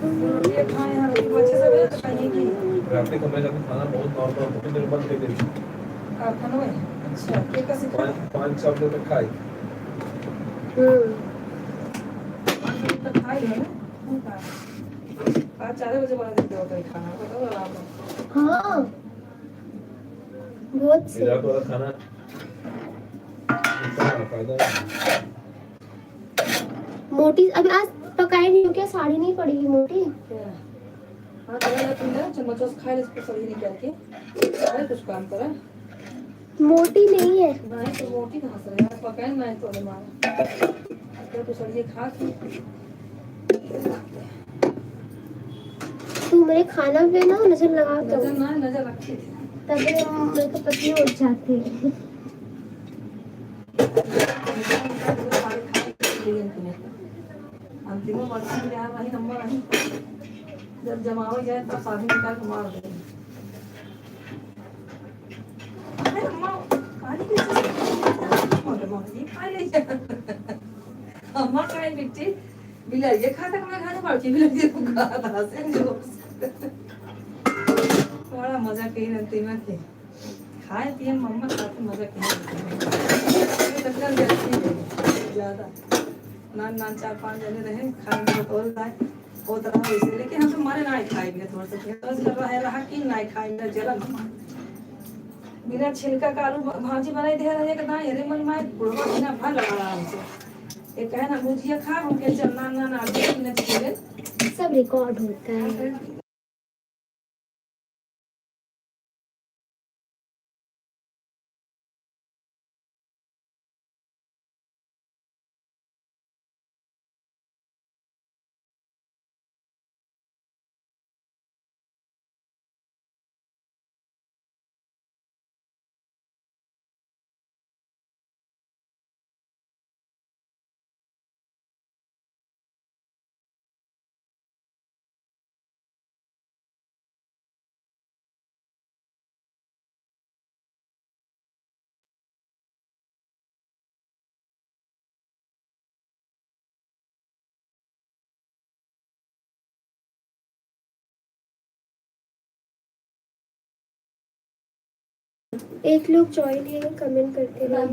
A: 2 रोटी एक खाए हैं, रोटी अच्छे से बना तो कहीं की
C: रात में कमरे जाके खाना बहुत नॉर्मल होता है, फिर बंद कर देती
A: खाना में। अच्छा ये कैसे खाए?
C: 5-6 बजे तक खाई।
A: 5 बजे तक खाई है ना? 5-4 बजे बना देते हो तो खाना बताओ आराम से।
B: हाँ बहुत से।
C: मेरा तो खाना इतना फायदा है।
B: मोटी अभी आज पकाई नहीं हो क्या? साड़ी नहीं पड़ेगी मोटी।
A: हाँ तो चम्मच खा ले, इसको सही निकाल के अरे कुछ काम करा।
B: मोटी नहीं है।
A: नहीं तो मोटी कहाँ से यार, पकाए नहीं तो नहीं मारा तो सब्जी खा के।
B: तू मेरे खाना पे ना नजर लगा
A: नजर ना नजर रखी थी।
B: तब मेरे को पतली उठ जाती है।
A: अंतिम वर्ष में यार वही नंबर आई, जब जमावे जाए तो शादी निकाल के मार देंगे। अरे अम्मा खाने की चीज़ खा ले अम्मा खाए बिट्टी बिलार ये खाता मैं खाने पड़ती बिलार ये खा था से जो बड़ा मजा कही रहती मैं थे खाए पिए मम्मा खाते मजा कही ज्यादा नान नान 4-5 जने रहे खाने में तो लाए वो तरह वैसे लेकिन हम तो मारे ना खाए भी थोड़ा सा बस कर रहा कि ना खाए मेरा जलन बिना छिलका का आलू भाजी बनाई दे रहे कि ना अरे मन में बुढ़वा बिना भा लगा आराम से एक है ना भुजिया खा हम के चलना ना ना आलू न छिले
B: सब रिकॉर्ड होता है। एक लोग ज्वाइन है कमेंट करते रहे।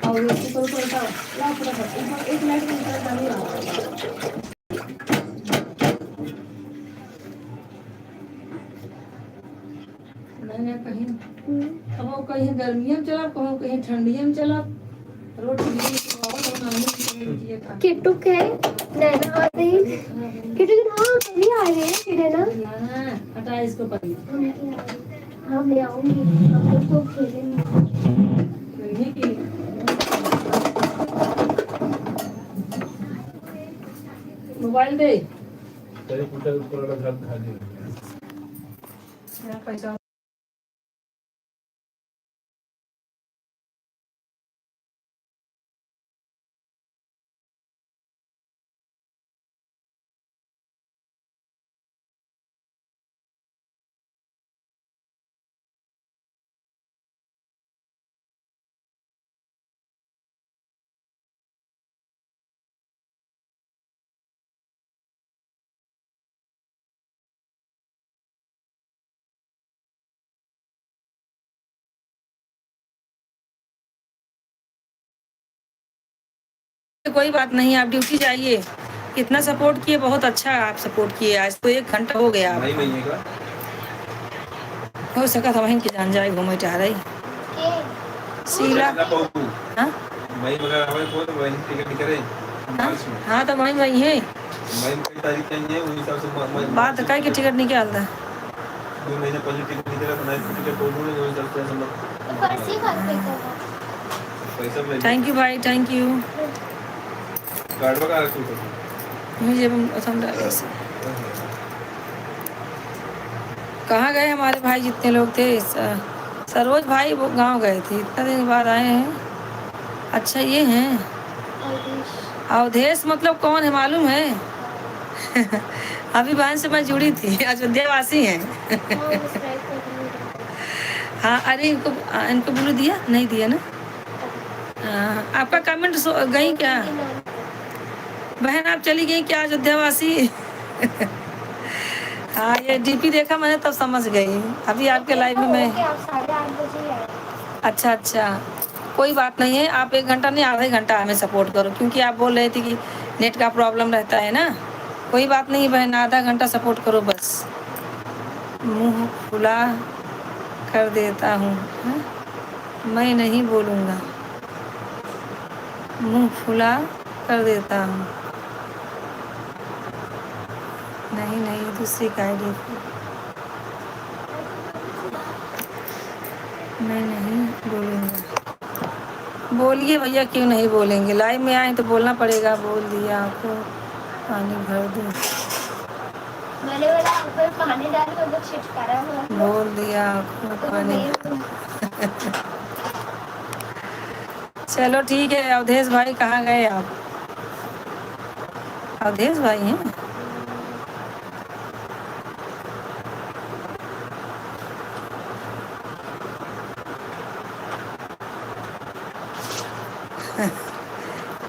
A: और इसको थोड़ा ला फटाफट एक मिनट में निकल जानी नहीं कहीं अब वो कहीं गर्मियों में चला कहूँ कहीं ठंडियों में चला रोटी
B: किटुक है नैना आ रही किटुक हाँ कभी आ रहे हैं फिर है ना
A: हटा इसको पकड़
B: हाँ मैं आऊंगी हम लोग तो खेलेंगे
A: मोबाइल दे
C: तेरे पूछा ऊपर वाला घर खाली
A: पैसा कोई बात नहीं आप ड्यूटी जाइए इतना सपोर्ट किए बहुत अच्छा आप सपोर्ट किए आज तो 1 घंटा हो गया
C: नहीं महीने का
A: हो सका था वहीं की जान जाए घूमे चाह रही शीला हाँ
C: मई वगैरह हमें को तो वहीं टिकट निकले
A: हाँ तो वहीं है
C: मई में कई तारीख चाहिए उस हिसाब से
A: बात का कि टिकट निकाल दे
C: 2 महीने पहले टिकट निकला तो नहीं टिकट बोल दूंगा उस हिसाब से हम पैसा
A: थैंक यू भाई थैंक यू
C: कार्ड वगैरह रखो
A: मुझे कहाँ गए हमारे भाई जितने लोग थे सरोज भाई वो गांव गए थे इतना दिन बाद आए हैं अच्छा ये हैं अवधेश मतलब कौन है मालूम है अभी बहन से मैं जुड़ी थी अयोध्या वासी हैं हाँ अरे इनको बोलो दिया नहीं दिया ना आपका कमेंट गई क्या बहन आप चली गई क्या अयोध्या वासी हाँ ये डीपी देखा मैंने तब समझ गई अभी आपके लाइव में मैं अच्छा अच्छा कोई बात नहीं है आप 1 घंटा नहीं आधे घंटा हमें सपोर्ट करो क्योंकि आप बोल रहे थे कि नेट का प्रॉब्लम रहता है ना कोई बात नहीं बहन आधा घंटा सपोर्ट करो बस मुंह खुला कर देता हूँ मैं नहीं बोलूँगा मुंह खुला कर देता हूँ नहीं दूसरी का आईडी मैं नहीं बोलूँगा बोलिए भैया क्यों नहीं बोलेंगे लाइव में आए तो बोलना पड़ेगा बोल दिया आपको पानी भर दूँ
B: मैंने बोला ऊपर पानी डाल के उधर छिटकारा हुआ
A: बोल दिया आँखों में पानी। चलो ठीक है। अवधेश भाई कहाँ गए आप? अवधेश भाई हैं?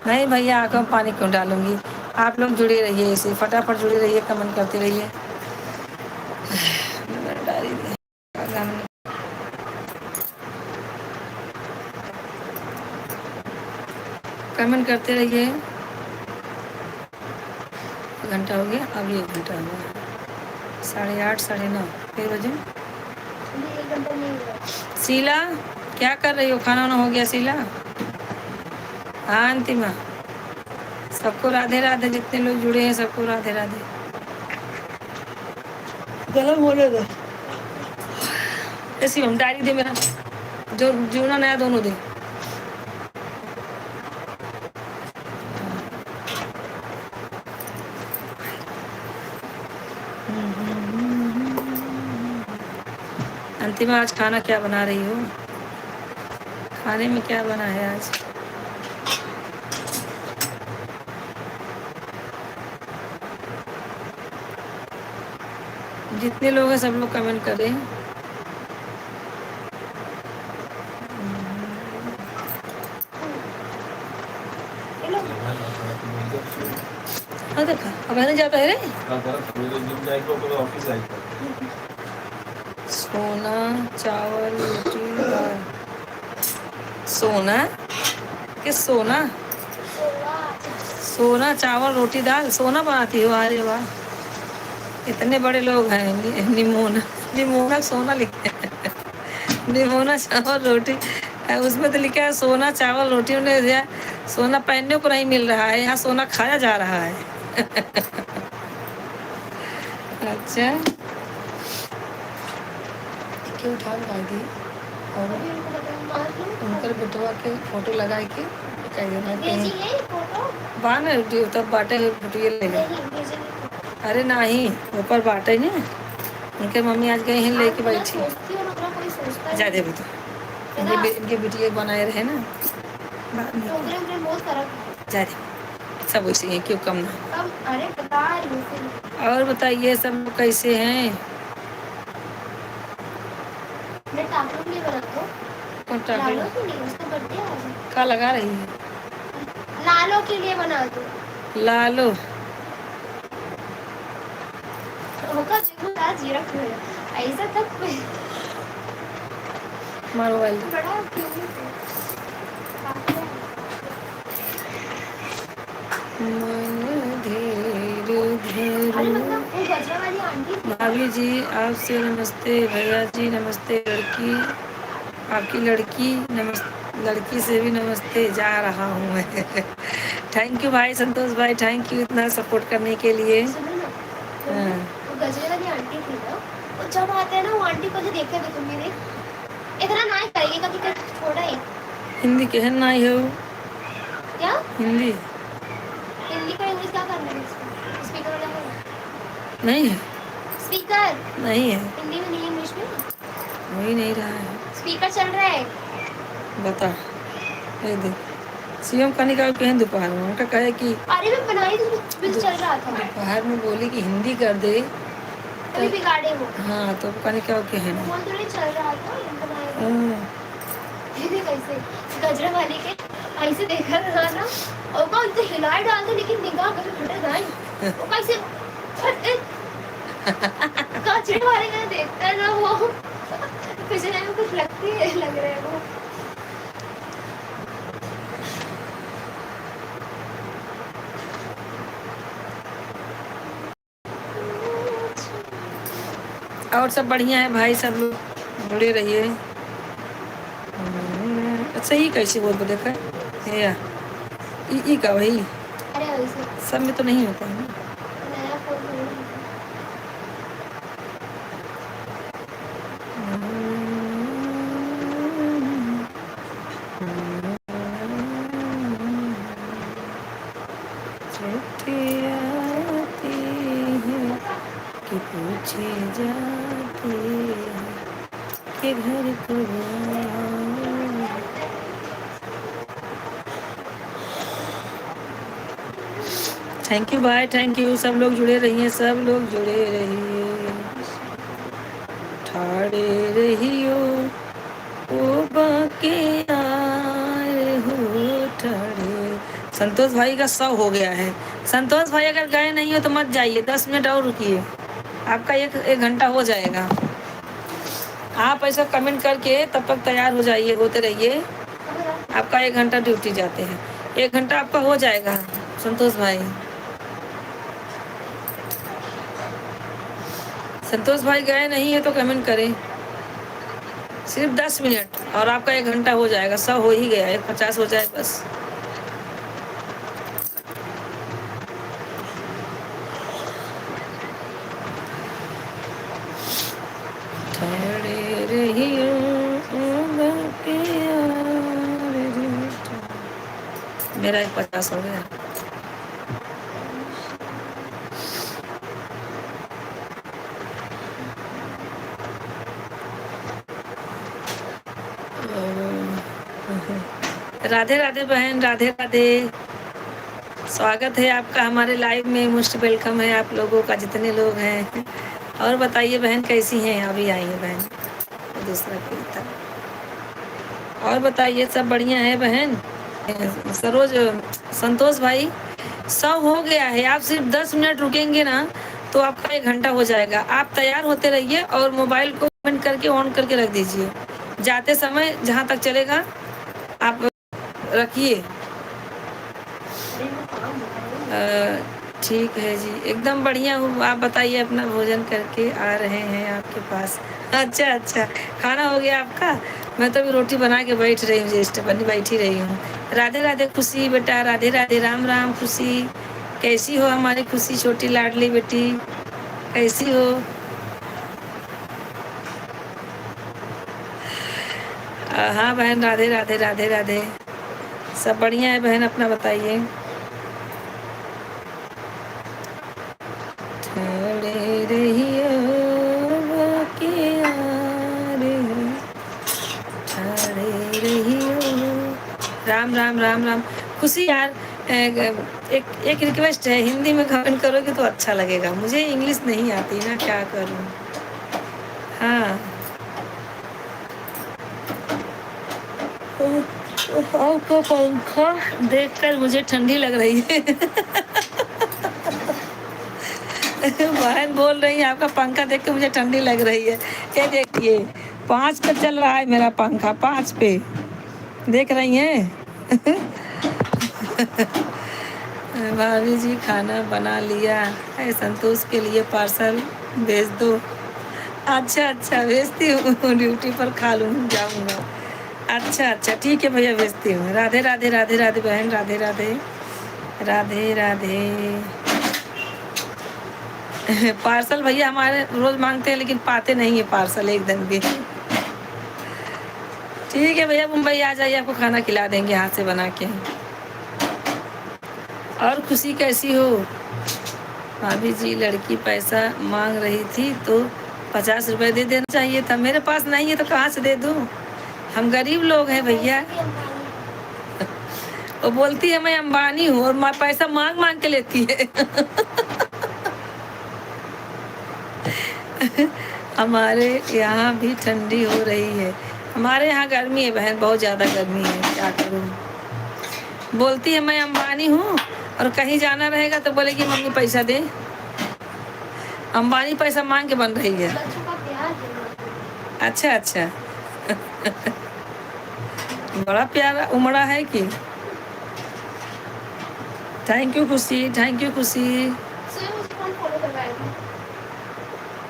A: नहीं भैया, आँखों में पानी क्यों डालूंगी। आप लोग जुड़े रहिए, ऐसे फटाफट जुड़े रहिए, कमेंट करते रहिए। डाली दे। कमेंट करते रहिए। घंटा हो गया, अभी 1 घंटा हो गया, 8:30 9:30 फिर बजे। शीला क्या कर रही हो? खाना वाना हो गया शीला? हाँ अंतिमा, सबको राधे राधे। जितने लोग जुड़े हैं सबको राधे राधे। गलम होने दो। ऐसी हम डायरी दे, मेरा जो जुड़ना नया दोनों दे। अंतिमा आज खाना क्या बना रही हो? खाने में क्या बना है आज? जितने लोग हैं सब लोग कमेंट करें। हाँ देखा, अब नहीं जाता है रे। सोना चावल रोटी दाल। सोना किस सोना? सोना चावल रोटी दाल सोना बनाती हो? अरे वाह, इतने बड़े लोग हैं। निमोना, निमोना सोना लिखते हैं। निमोना चावल रोटी, उसमें तो लिखा है सोना चावल रोटी। उन्हें सोना पहनने को नहीं मिल रहा है, यहाँ सोना खाया जा रहा है। अच्छा, क्यों उठा दी और उनकर बेटवा के फोटो लगा के कह देना कहीं बान तब बाटे फोटो ले ले। अरे नहीं, ऊपर बाटे ने उनके मम्मी आज गई हैं लेके बैठी। जा दे तो इनके बिटिया बनाए रहे ना बाद में। जा दे, सब वैसे हैं, क्यों कम ना। और बताइए सब लोग कैसे हैं? कौन टाकलू? क्या लगा रही है?
B: लालो के लिए बना दो।
A: लालो
B: होगा देखो आज जीरा क्यों है ऐसा तक
A: मारो मोबाइल
B: बड़ा
A: भाभी जी आपसे नमस्ते। भैया जी नमस्ते। लड़की आपकी लड़की लड़की से भी नमस्ते। जा रहा हूँ मैं। थैंक यू भाई संतोष भाई, थैंक यू इतना सपोर्ट करने के लिए।
B: गजरे वाली आंटी थी ना, वो जब आते हैं ना वो आंटी को देखे थे तुम भी देख इतना ना करेगी कभी कभी थोड़ा ही
A: हिंदी कहन ना हो
B: क्या
A: हिंदी
B: हिंदी का इंग्लिश क्या करना है स्पीकर वाला है
A: नहीं है,
B: स्पीकर
A: नहीं है,
B: हिंदी में नहीं इंग्लिश में
A: हो ही नहीं रहा है।
B: स्पीकर चल रहा है।
A: बता ये देख सीएम का निकाल के हैं दोपहर में उनका कहे कि
B: अरे मैं बनाई तो बिल चल रहा था
A: दोपहर में बोली कि हिंदी कर दे
B: अभी बिगाड़े हो।
A: हाँ तो कहने क्या के है ना
B: बोल तो नहीं चल रहा था ये कैसे गजरा वाली के ऐसे देखा था ना और कौन तो हिलाए डालते लेकिन निगाह कभी फटे नहीं वो कैसे फटे गजरे वाले का देखता है ना वो कुछ नहीं कुछ लगती है लग रहा है वो
A: और सब बढ़िया है भाई, सब लोग जुड़े रहिए। अच्छा ये कैसे बोल तो देखा या ई का भाई
B: अरे वैसे
A: सब में तो नहीं होता है ना।
B: नया फोन
A: कि पूछे जाते हैं कि घर कब आओ। थैंक यू भाई, थैंक यू। सब लोग जुड़े रहिए, सब लोग जुड़े रहिए, ठाड़े रहियो ओ बाके आए हो ठाड़े। संतोष भाई का 100 हो गया है। संतोष भाई अगर गए नहीं हो तो मत जाइए, 10 मिनट और रुकिए, आपका एक घंटा हो जाएगा। आप ऐसा कमेंट करके तब तक तैयार हो जाइए, होते रहिए, आपका 1 घंटा ड्यूटी जाते हैं, 1 घंटा आपका हो जाएगा। संतोष भाई, संतोष भाई गए नहीं है तो कमेंट करें। सिर्फ 10 मिनट और आपका 1 घंटा हो जाएगा। 100 हो ही गया, 150 हो जाए बस। ठहरे रहियो बाके आए हो। मेरा 150 हो गया। राधे राधे बहन, राधे राधे। स्वागत है आपका हमारे लाइव में, मोस्ट वेलकम है आप लोगों का जितने लोग हैं। और बताइए बहन कैसी हैं? अभी आई है बहन, दूसरा कोई था। और बताइए सब बढ़िया है बहन? सरोज, संतोष भाई 100 हो गया है। आप सिर्फ 10 मिनट रुकेंगे ना तो आपका 1 घंटा हो जाएगा। आप तैयार होते रहिए और मोबाइल को बंद करके ऑन करके रख दीजिए। जाते समय जहाँ तक चलेगा आप रखिए। ठीक है जी, एकदम बढ़िया हूँ। आप बताइए, अपना भोजन करके आ रहे हैं आपके पास। अच्छा अच्छा, खाना हो गया आपका? मैं तो अभी रोटी बना के बैठ रही हूँ, ज्येष्ठ बनी बैठी रही हूँ। राधे राधे खुशी बेटा, राधे राधे, राम राम खुशी। कैसी हो हमारी खुशी, छोटी लाडली बेटी, कैसी हो? हाँ बहन, राधे राधे, राधे राधे। सब बढ़िया है बहन, अपना बताइए। ठहरे रहियो बाके आए हो, ठहरे रहियो। राम राम, राम राम खुशी। यार एक रिक्वेस्ट है, हिंदी में कमेंट करोगे तो अच्छा लगेगा। मुझे इंग्लिश नहीं आती ना, क्या करूँ। हाँ, आपका पंखा देखकर मुझे ठंडी लग रही है। बहन बोल रही है आपका पंखा देख के मुझे ठंडी लग रही है। ये देखिए 5 पे चल रहा है मेरा पंखा, 5 पे, देख रही हैं? भाभी जी खाना बना लिया है, संतोष के लिए पार्सल भेज दो। अच्छा अच्छा, भेजती हूँ, ड्यूटी पर खा लूँ जाऊँगा। अच्छा अच्छा, ठीक है भैया, भेजती हूँ। राधे राधे, राधे राधे बहन, राधे राधे, राधे राधे। पार्सल भैया हमारे रोज मांगते हैं लेकिन पाते नहीं है पार्सल एक दिन भी। ठीक है भैया, मुंबई आ जाइए, आपको खाना खिला देंगे हाथ से बना के। और खुशी कैसी हो? भाभी जी लड़की पैसा मांग रही थी तो 50 रुपए दे देना चाहिए था। मेरे पास नहीं है तो कहाँ से दे दूँ, हम गरीब लोग हैं भैया। वो बोलती है मैं अंबानी हूँ और पैसा मांग मांग के लेती है। हमारे यहाँ भी ठंडी हो रही है। हमारे यहाँ गर्मी है बहन, बहुत ज़्यादा गर्मी है, क्या करूँ। बोलती है मैं अंबानी हूँ और कहीं जाना रहेगा तो बोलेगी मम्मी पैसा दे। अंबानी पैसा मांग के बन रही है। अच्छा अच्छा। बड़ा प्यारा उमड़ा है कि। थैंक यू खुशी, थैंक यू खुशी।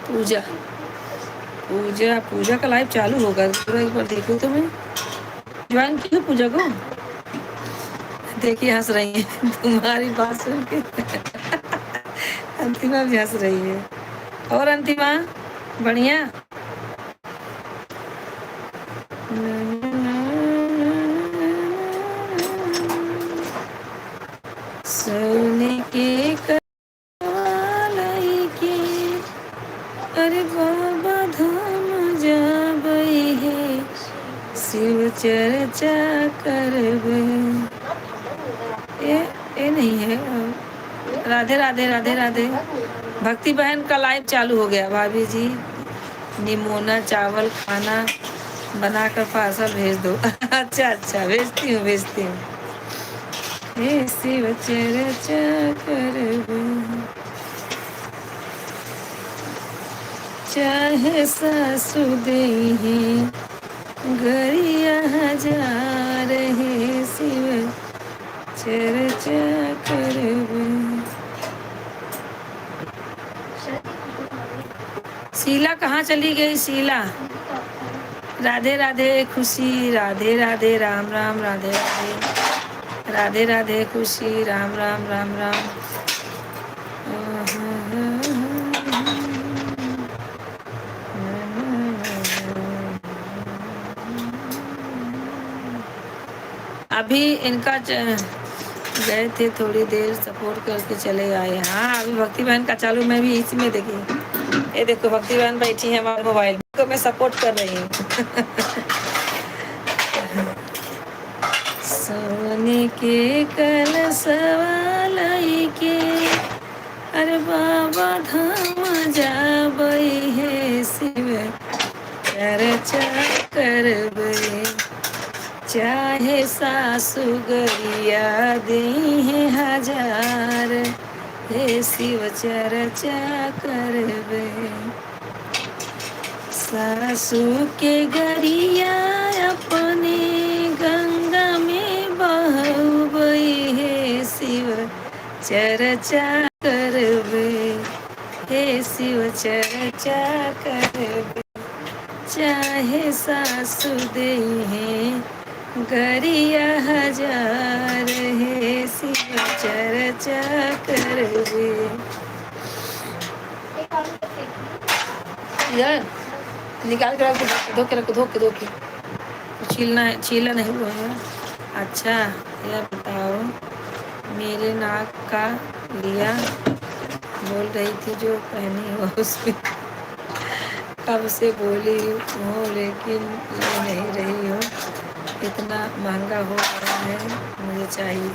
A: पूजा पूजा पूजा का लाइव चालू होगा, पूरा एक बार देखो तो। मैं ज्वाइन की हूँ पूजा को। देखिए हंस रही है तुम्हारी बात सुन के। अंतिमा भी हंस रही है। और अंतिमा बढ़िया। सोने के कलाई की चर्चा करबे। ये नहीं है। राधे राधे राधे राधे। भक्ति बहन का लाइव चालू हो गया। भाभी जी निमोना चावल खाना बनाकर पार्सल भेज दो। अच्छा अच्छा, भेजती हूँ। हे शिव चर्चा करबे, चाहे सासु देहि गरिया हजार, हे शिव चर्चा करबे। शीला कहाँ चली गई शीला? राधे राधे खुशी, राधे राधे राम राम, राधे राधे राधे राधे खुशी, राम राम राम राम। अभी इनका गए थे, थोड़ी देर सपोर्ट करके चले आए। हाँ अभी भक्ति बहन का चालू, मैं भी इसी में देखी। ये देखो भक्ति बहन बैठी है हमारे मोबाइल को, मैं सपोर्ट कर रही हूँ। सोने के कलशवा लइके अरे बाबा धाम जाबई, हे शिव चर्चा करबे, चाहे सासु गरिया देहि हजार, हे शिव चर्चा करबे। सासु के गरिया अपने गंगा में बहबई, हे शिव चर्चा करबे, हे शिव चर्चा करबे। चाहे सासु देहि गरिया हजार, हे शिव चर्चा करबे। इधर निकाल कर रख, धो के रखो, धो के छीलना है, छीला नहीं हुआ है। अच्छा यह बताओ, मेरे नाक का लिया बोल रही थी जो पहनी हो उसमें कब से बोली हो, लेकिन ले नहीं रही हो, इतना महंगा हो रहा है, मुझे चाहिए।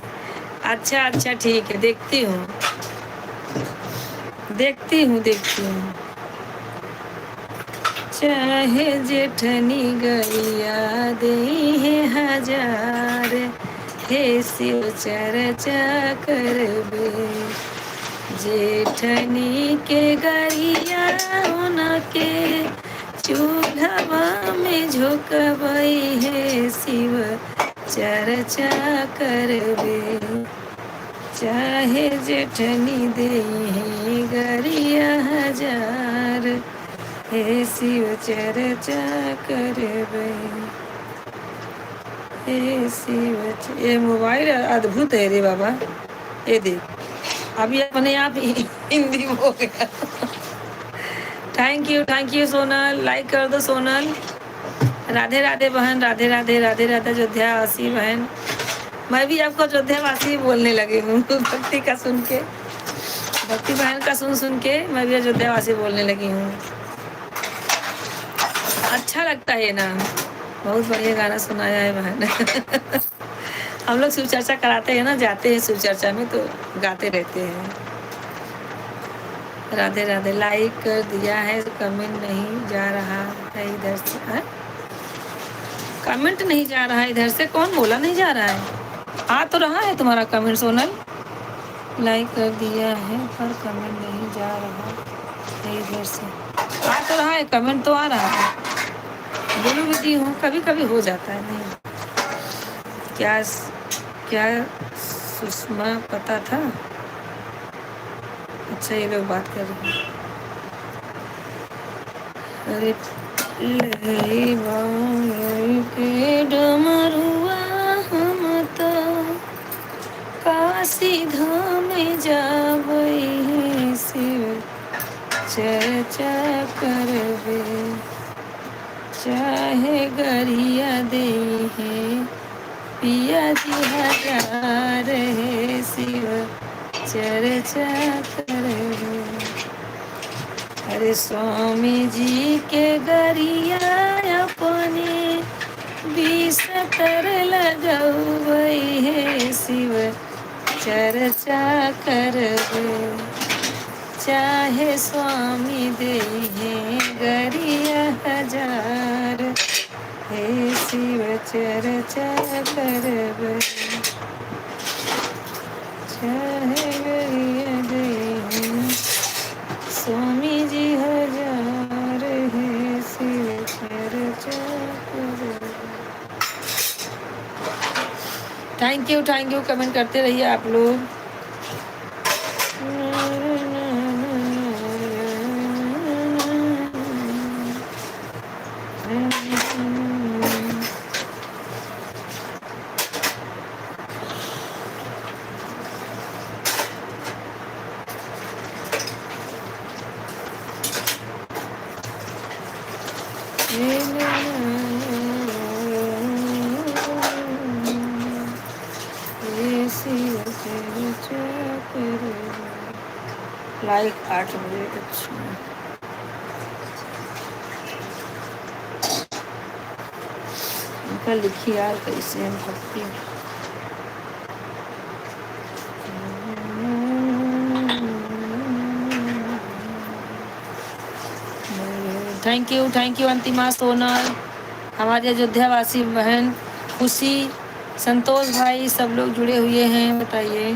A: अच्छा अच्छा ठीक है, देखती हूँ। चाहे जेठनी गैया देहि हजार, हे शिव चर्चा करबे। जेठनी के गरिया उनके चूल्हा में झोंकबई, हे शिव चर्चा करबे। चाहे जेठनी देहि गरिया हजार, हे शिव चर्चा करबे, हे शिव। ये मोबाइल अद्भुत है रे बाबा, ये देख अभी अपने आप हिंदी में हो गया। थैंक यू सोनल, लाइक कर दो सोनल। राधे राधे बहन, राधे राधे राधे राधे अयोध्यावासी बहन। मैं भी आपको अयोध्यावासी बोलने लगी हूँ भक्ति का सुन के, भक्ति बहन का सुन के मैं भी अयोध्यावासी बोलने लगी हूँ। अच्छा लगता है ना, बहुत बढ़िया गाना सुनाया है बहन। हम लोग शिव चर्चा कराते हैं ना, जाते हैं शिव चर्चा में तो गाते रहते हैं। राधे राधे। लाइक कर दिया है, कमेंट नहीं जा रहा है इधर से। है कमेंट नहीं जा रहा है इधर से, कौन बोला नहीं जा रहा है? आ तो रहा है तुम्हारा कमेंट सोनल। लाइक कर दिया है पर कमेंट नहीं जा रहा है इधर से। आ तो रहा है, कमेंट तो आ रहा है, बोलो भी हूँ, कभी कभी हो जाता है। नहीं क्या सुषमा पता था? अच्छा ये लोग बात कर रहे हैं। अरे के डमरुआ हम तो काशी धाम जाबई, शिव चर्चा करबे। चाहे गरिया देहि पिया जी हजार, हे शिव चर्चा करबे। अरे स्वामी जी के गरिया अपने बिसतर लगबै हे शिव चर्चा करबै, चाहे स्वामी देहे गरिया हजार, हे शिव चर्चा करबै, चाहे गरिया देहे स्वामी जी हजार, हे शिव चर्चा करबै। थैंक यू कमेंट करते रहिए आप लोग। लाइक 8 बजे। अच्छा उनका लिखी यार कैसे हम भक्ति। थैंक यू अंतिमा सोनल, हमारे अयोध्या वासी बहन खुशी, संतोष भाई, सब लोग जुड़े हुए हैं। बताइए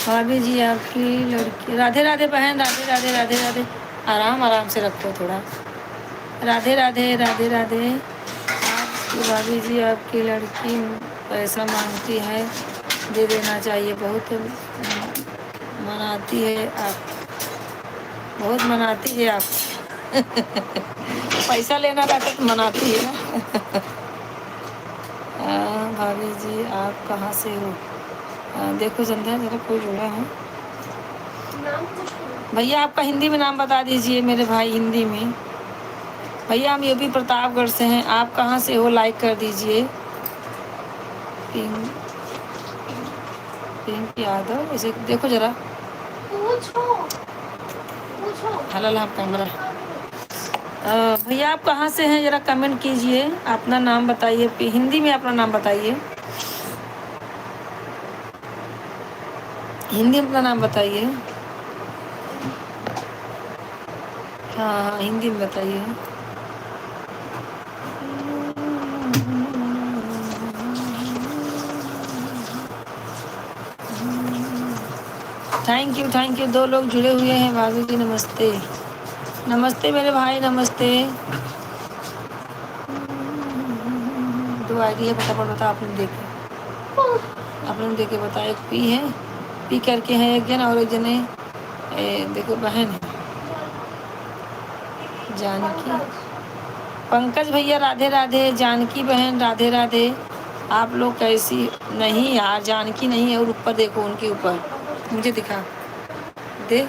A: भाभी जी आपकी लड़की। राधे राधे बहन, राधे राधे राधे राधे। आराम से रखो थोड़ा। राधे राधे राधे राधे। आपकी भाभी जी आपकी लड़की पैसा मांगती है, दे देना चाहिए। बहुत मनाती है आप, बहुत मनाती है आप। पैसा लेना रहता तो मनाती है ना। भाभी जी आप कहाँ से हो? देखो संध्या जरा कोई जुड़ा है। भैया आपका हिंदी में नाम बता दीजिए मेरे भाई, हिंदी में। भैया हम यूपी प्रतापगढ़ से हैं, आप कहाँ से हो? लाइक कर दीजिए। पिंक यादव, इसे देखो जरा। हला आप कैमरा। भैया आप कहाँ से हैं जरा कमेंट कीजिए, अपना नाम बताइए, हिंदी में अपना नाम बताइए, हिंदी में अपना नाम बताइए। हाँ हिंदी में बताइए। थैंक यू 2 लोग जुड़े हुए हैं। भाभी जी नमस्ते। नमस्ते मेरे भाई, नमस्ते। 2 आईडी है, फटाफट बता। आपने देखे बताया। एक पी है, पी करके है एक जन, और एक जने देखो बहन है जानकी। पंकज भैया राधे राधे। जानकी बहन राधे राधे। आप लोग कैसी? नहीं यार, जानकी नहीं है। और ऊपर देखो, उनके ऊपर मुझे दिखा दे।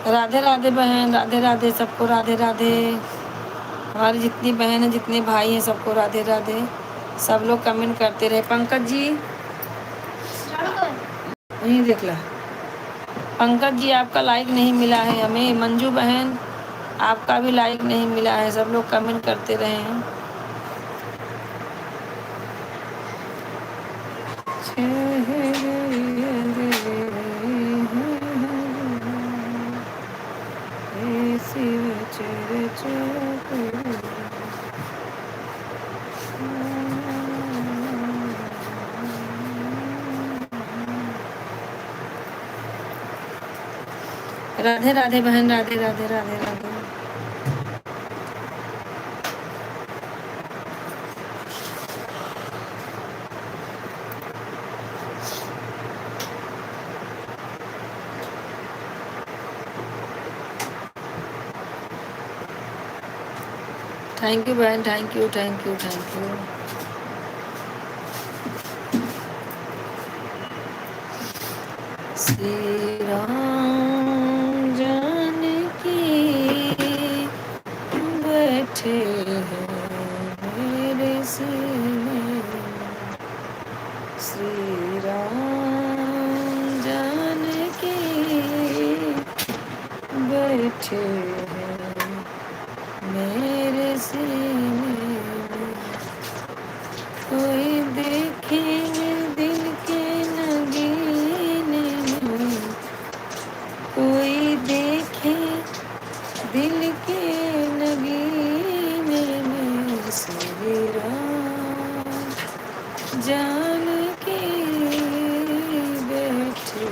A: राधे राधे बहन, राधे राधे सबको, राधे राधे। हमारी जितनी बहन है, जितने भाई हैं, सबको राधे राधे। सब लोग कमेंट करते रहे। पंकज जी, नहीं देख ला। पंकज जी, आपका लाइक नहीं मिला है हमें। मंजू बहन, आपका भी लाइक नहीं मिला है। सब लोग कमेंट करते रहे हैं। राधे राधे बहन, राधे राधे, राधे राधे। थैंक यू बहन, thank you, thank you, thank you. Shri Ram Janaki बैठे हैं मेरे सीने में। श्री राम जानकी बैठे हैं मेरे सीने में। कोई देखे दिल के नगीने में, कोई देखे दिल के नगीने में। श्री राम जानकी बैठे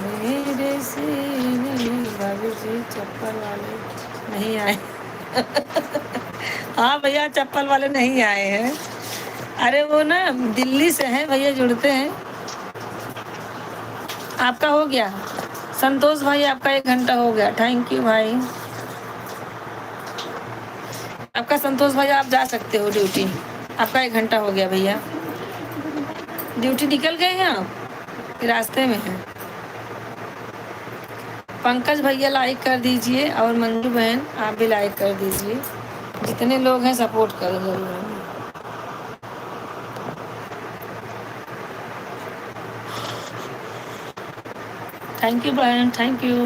A: मेरे सीने में। बाबू जी, चप्पल वाले नहीं आए। हाँ भैया, चप्पल वाले नहीं आए हैं। अरे वो ना दिल्ली से हैं भैया, जुड़ते हैं। आपका हो गया संतोष भाई, आपका 1 घंटा हो गया। थैंक यू भाई। आपका संतोष भाई, आप जा सकते हो ड्यूटी। आपका 1 घंटा हो गया भैया। ड्यूटी निकल गए हैं आप कि रास्ते में हैं? पंकज भैया लाइक कर दीजिए, और मंजू बहन आप भी लाइक कर दीजिए। जितने लोग हैं सपोर्ट करें जरूर। थैंक यू बहन, थैंक यू।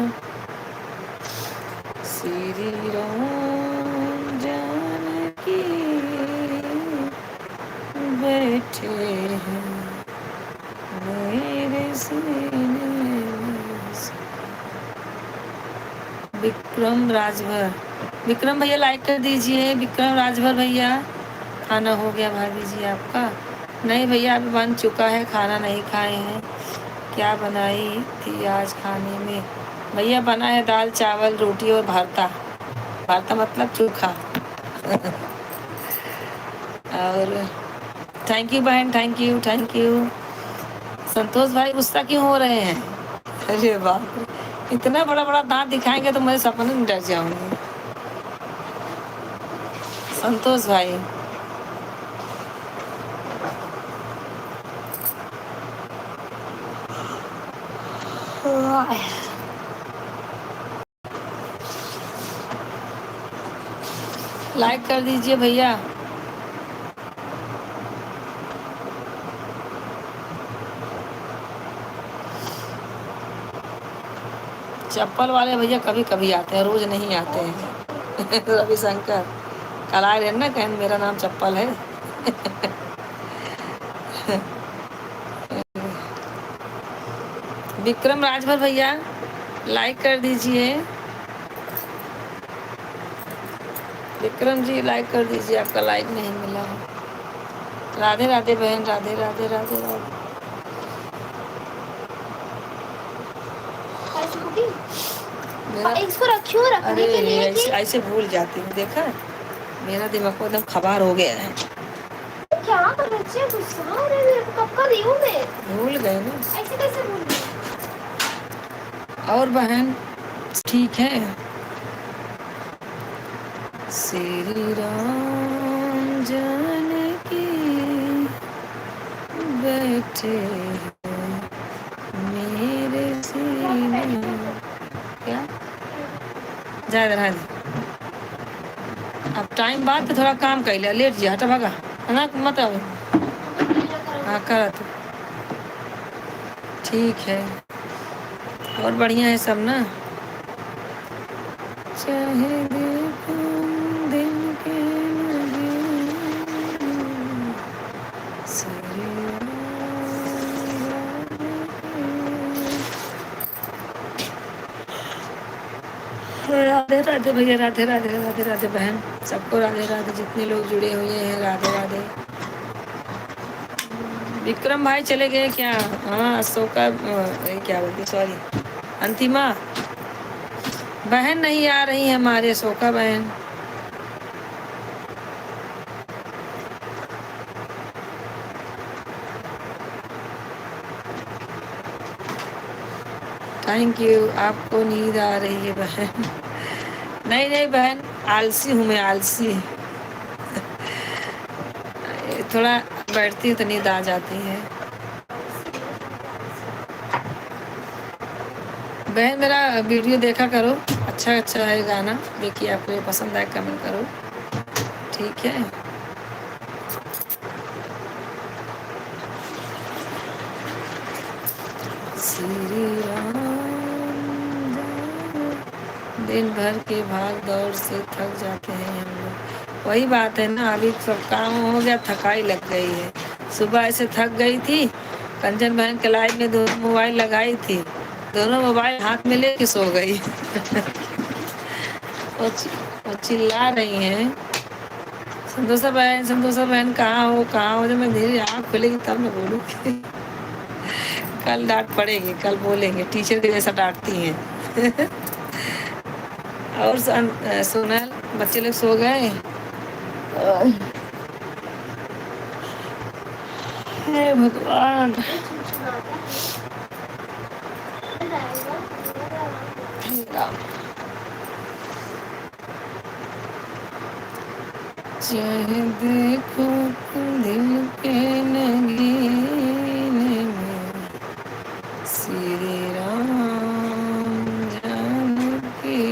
A: श्री राम जानकी बैठे हैं मेरे सीने में। विक्रम राजभर, विक्रम भैया लाइक कर दीजिए। विक्रम राजभर भैया, खाना हो गया भाभी जी आपका? नहीं भैया, अभी बन चुका है, खाना नहीं खाए हैं। क्या बनाई थी आज खाने में? भैया बना है दाल चावल रोटी और भरता। भरता मतलब चोखा। और थैंक यू बहन, थैंक यू, थैंक यू। संतोष भाई गुस्सा क्यों हो रहे हैं? अरे बाप रे, इतना बड़ा बड़ा दांत दिखाएंगे तो मैं सपने में डर जाऊंगी। संतोष भाई, लाइक कर दीजिए भैया। चप्पल वाले भैया कभी कभी आते हैं, रोज नहीं आते हैं। रविशंकर कल आए रहे ना, कहन मेरा नाम चप्पल है। विक्रम राजभर भैया, लाइक कर दीजिए। विक्रम जी लाइक कर दीजिए, आपका लाइक नहीं मिला है। राधे राधे बहन, राधे राधे राधे राधे। मेरा
B: इसको रखियो रखने
A: अरे
B: के लिए
A: ऐसे ऐसे भूल जाती हूँ, देखा मेरा दिमाग एकदम खबार हो गया है।
B: क्या कर रहे हैं, गुस्सा हो रहे हैं मेरे को, कब का दी हूँ मैं,
A: भूल गए ना।
B: ऐसे कैसे भूल गई?
A: और बहन ठीक है। श्री राम जानकी बैठे हैं मेरे सीने। क्या जा इधर है। अब टाइम बाद तो थोड़ा काम कर लिया, लेट जी हटा भागा है ना, मत आओ। हाँ करा तो ठीक है। और बढ़िया है सब ना। चाहे देखो दिन के लगे श्री राधे राधे भैया, राधे राधे राधे राधे बहन, सबको राधे राधे, जितने लोग जुड़े हुए हैं राधे राधे। विक्रम भाई चले गए क्या? हाँ अशोका क्या बोलती, सॉरी अंतिमा बहन नहीं आ रही है हमारे, अशोका बहन। Thank you. आपको नींद आ रही है बहन? नहीं नहीं बहन, आलसी हूँ मैं, आलसी। थोड़ा बैठती हूँ तो नींद आ जाती है। बहन मेरा वीडियो देखा करो, अच्छा अच्छा है गाना, देखिए आपको ये पसंद आए कमेंट करो, ठीक है। श्री राम दिन भर के भाग दौड़ से थक जाते हैं हम लोग। वही बात है ना, अभी सब काम हो गया, थकाई लग गई है। सुबह ऐसे थक गई थी, कंचन बहन के लाइव में दोनों मोबाइल लगाई थी, दोनों मोबाइल हाथ में लेके सो गई। वो चिल्ला रही हैं, संतोषा बहन कहाँ हो कहाँ हो। जब मैं धीरे आँख खुलेगी तब मैं बोलूँगी। कल डांट पड़ेगी, कल बोलेंगे टीचर के जैसा डांटती हैं। और सोनल बच्चे लोग सो गए? हे भगवान। हे राम। चाहे देखो दिल के नगीने में श्री राम जानकी।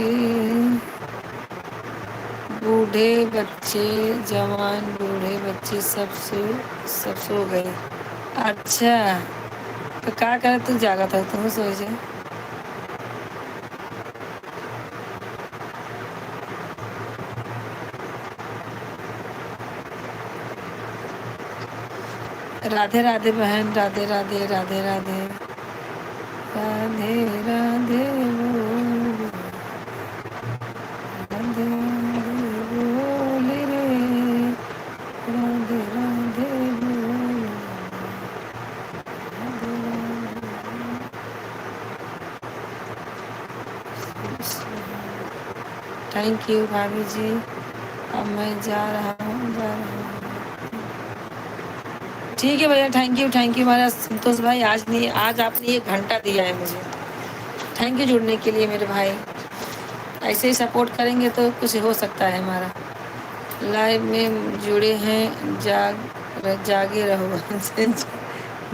A: बूढ़े बच्चे जवान बूढ़े बच्चे सब सो गए। अच्छा तो क्या करे, तू जागा था, तुम सो जाए। राधे राधे बहन, राधे राधे राधे राधे राधे राधे बोल, राधे राधे बोल रे, राधे राधे बोल, राधे राधे। थैंक यू भाभी जी। अब मैं जा रहा हूँ। ठीक है भैया, थैंक यू हमारा संतोष भाई। आज नहीं, आज आपने 1 घंटा दिया है मुझे। थैंक यू जुड़ने के लिए मेरे भाई। ऐसे ही सपोर्ट करेंगे तो कुछ हो सकता है हमारा। लाइव में जुड़े हैं, जागे रहो।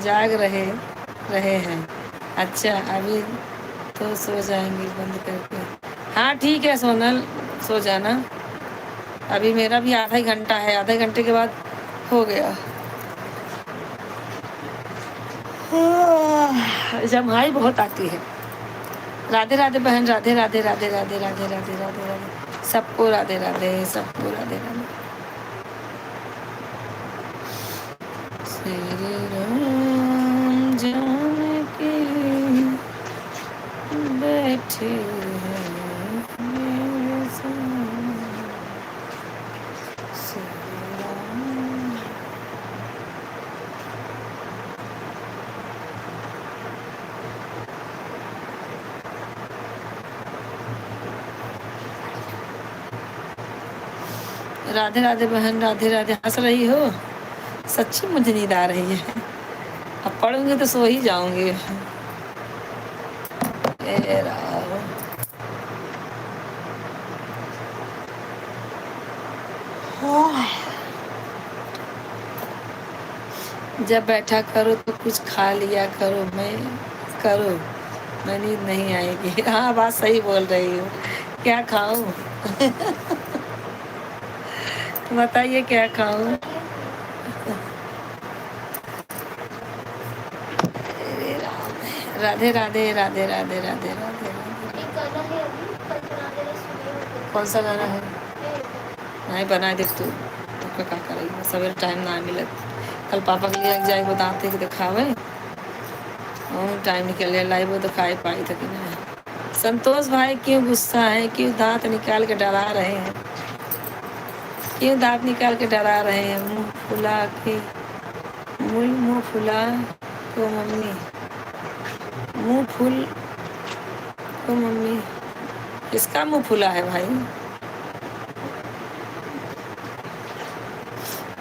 A: जाग रहे हैं। अच्छा अभी तो सो जाएंगे बंद करके। हाँ ठीक है सोनल, सो जाना। अभी मेरा भी आधा ही घंटा है, आधे घंटे के बाद हो गया। जमाई बहुत आती है। राधे राधे बहन, राधे राधे राधे राधे राधे राधे राधे राधे, सबको राधे राधे, सबको राधे राधे। श्री राम जानकी बैठे है मेरे साथ श्री राम। राधे राधे बहन, राधे राधे। हंस रही हो? सच्ची मुझे नींद आ रही है। अब पढ़ूंगी तो सो ही जाऊंगी। ए राम। जब बैठा करो तो कुछ खा लिया करो, करो मैं नींद नहीं आएगी। हाँ, बात सही बोल रही हो। क्या खाऊं? बताइए क्या खाऊं? अरे राम। राधे राधे राधे राधे राधे राधे।
B: एक गाना है अभी कल सुना देना सुनिए।
A: कौन सा गाना है? नहीं बना दे तू। तो क्या करेगी? सवेरे टाइम ना मिले। कल पापा के लिए जाए बताते कि दिखावे और टाइम निकल गया। लाइव वो दिखाई पाई था कि नहीं। संतोष भाई क्यों गुस्सा है? क्यों दांत निकाल के डरा रहे हैं? क्यों दांत निकाल के डरा रहे हैं? मुंह फुला के, मुंह फुला तो मम्मी, मुंह फुल तो मम्मी। किसका मुंह फुला है भाई?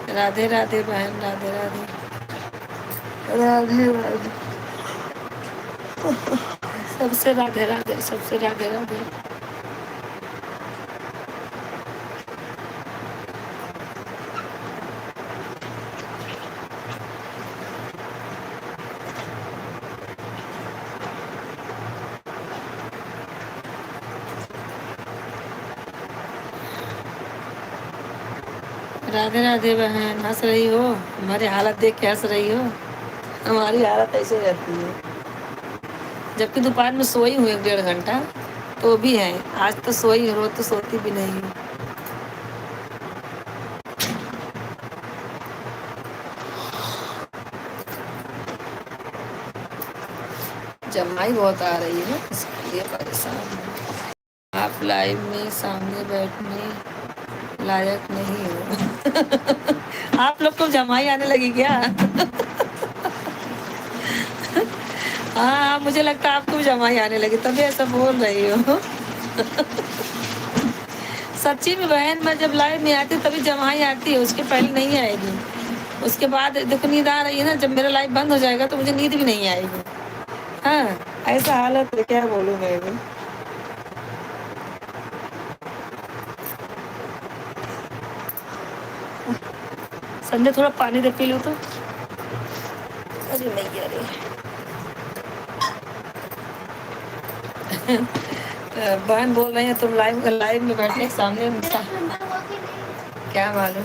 A: राधे राधे बहन, राधे राधे राधे राधे। सबसे राधे राधे, सबसे राधे राधे। राधे राधे बहन। हंस रही हो? हमारी हालत देख के हंस रही हो? हमारी हालत ऐसे रहती है। जबकि दोपहर में सोई हूँ 1-1.5 घंटा तो भी है। आज तो सोई हो, तो सोती भी नहीं हूँ। जमाई बहुत आ रही है, इसके लिए परेशान हूँ। आप लाइव में सामने बैठने लायक नहीं हो। आप लोग को जमाई आने लगी क्या? हाँ, मुझे लगता है आपको भी जमाई आने लगी, तभी ऐसा बोल रही हो। सच्ची में बहन, मैं जब लाइव में आती तभी जमाई आती है, उसके पहले नहीं आएगी। उसके बाद देखो नींद आ रही है ना, जब मेरा लाइव बंद हो जाएगा तो मुझे नींद भी नहीं आएगी। हाँ, ऐसा हालत है, क्या बोलूँ मैं भी। संजय थोड़ा पानी दे, पी लो तो। अरे नहीं, अरे बहन बोल रही है तुम लाइव में बैठने के सामने। क्या मालूम,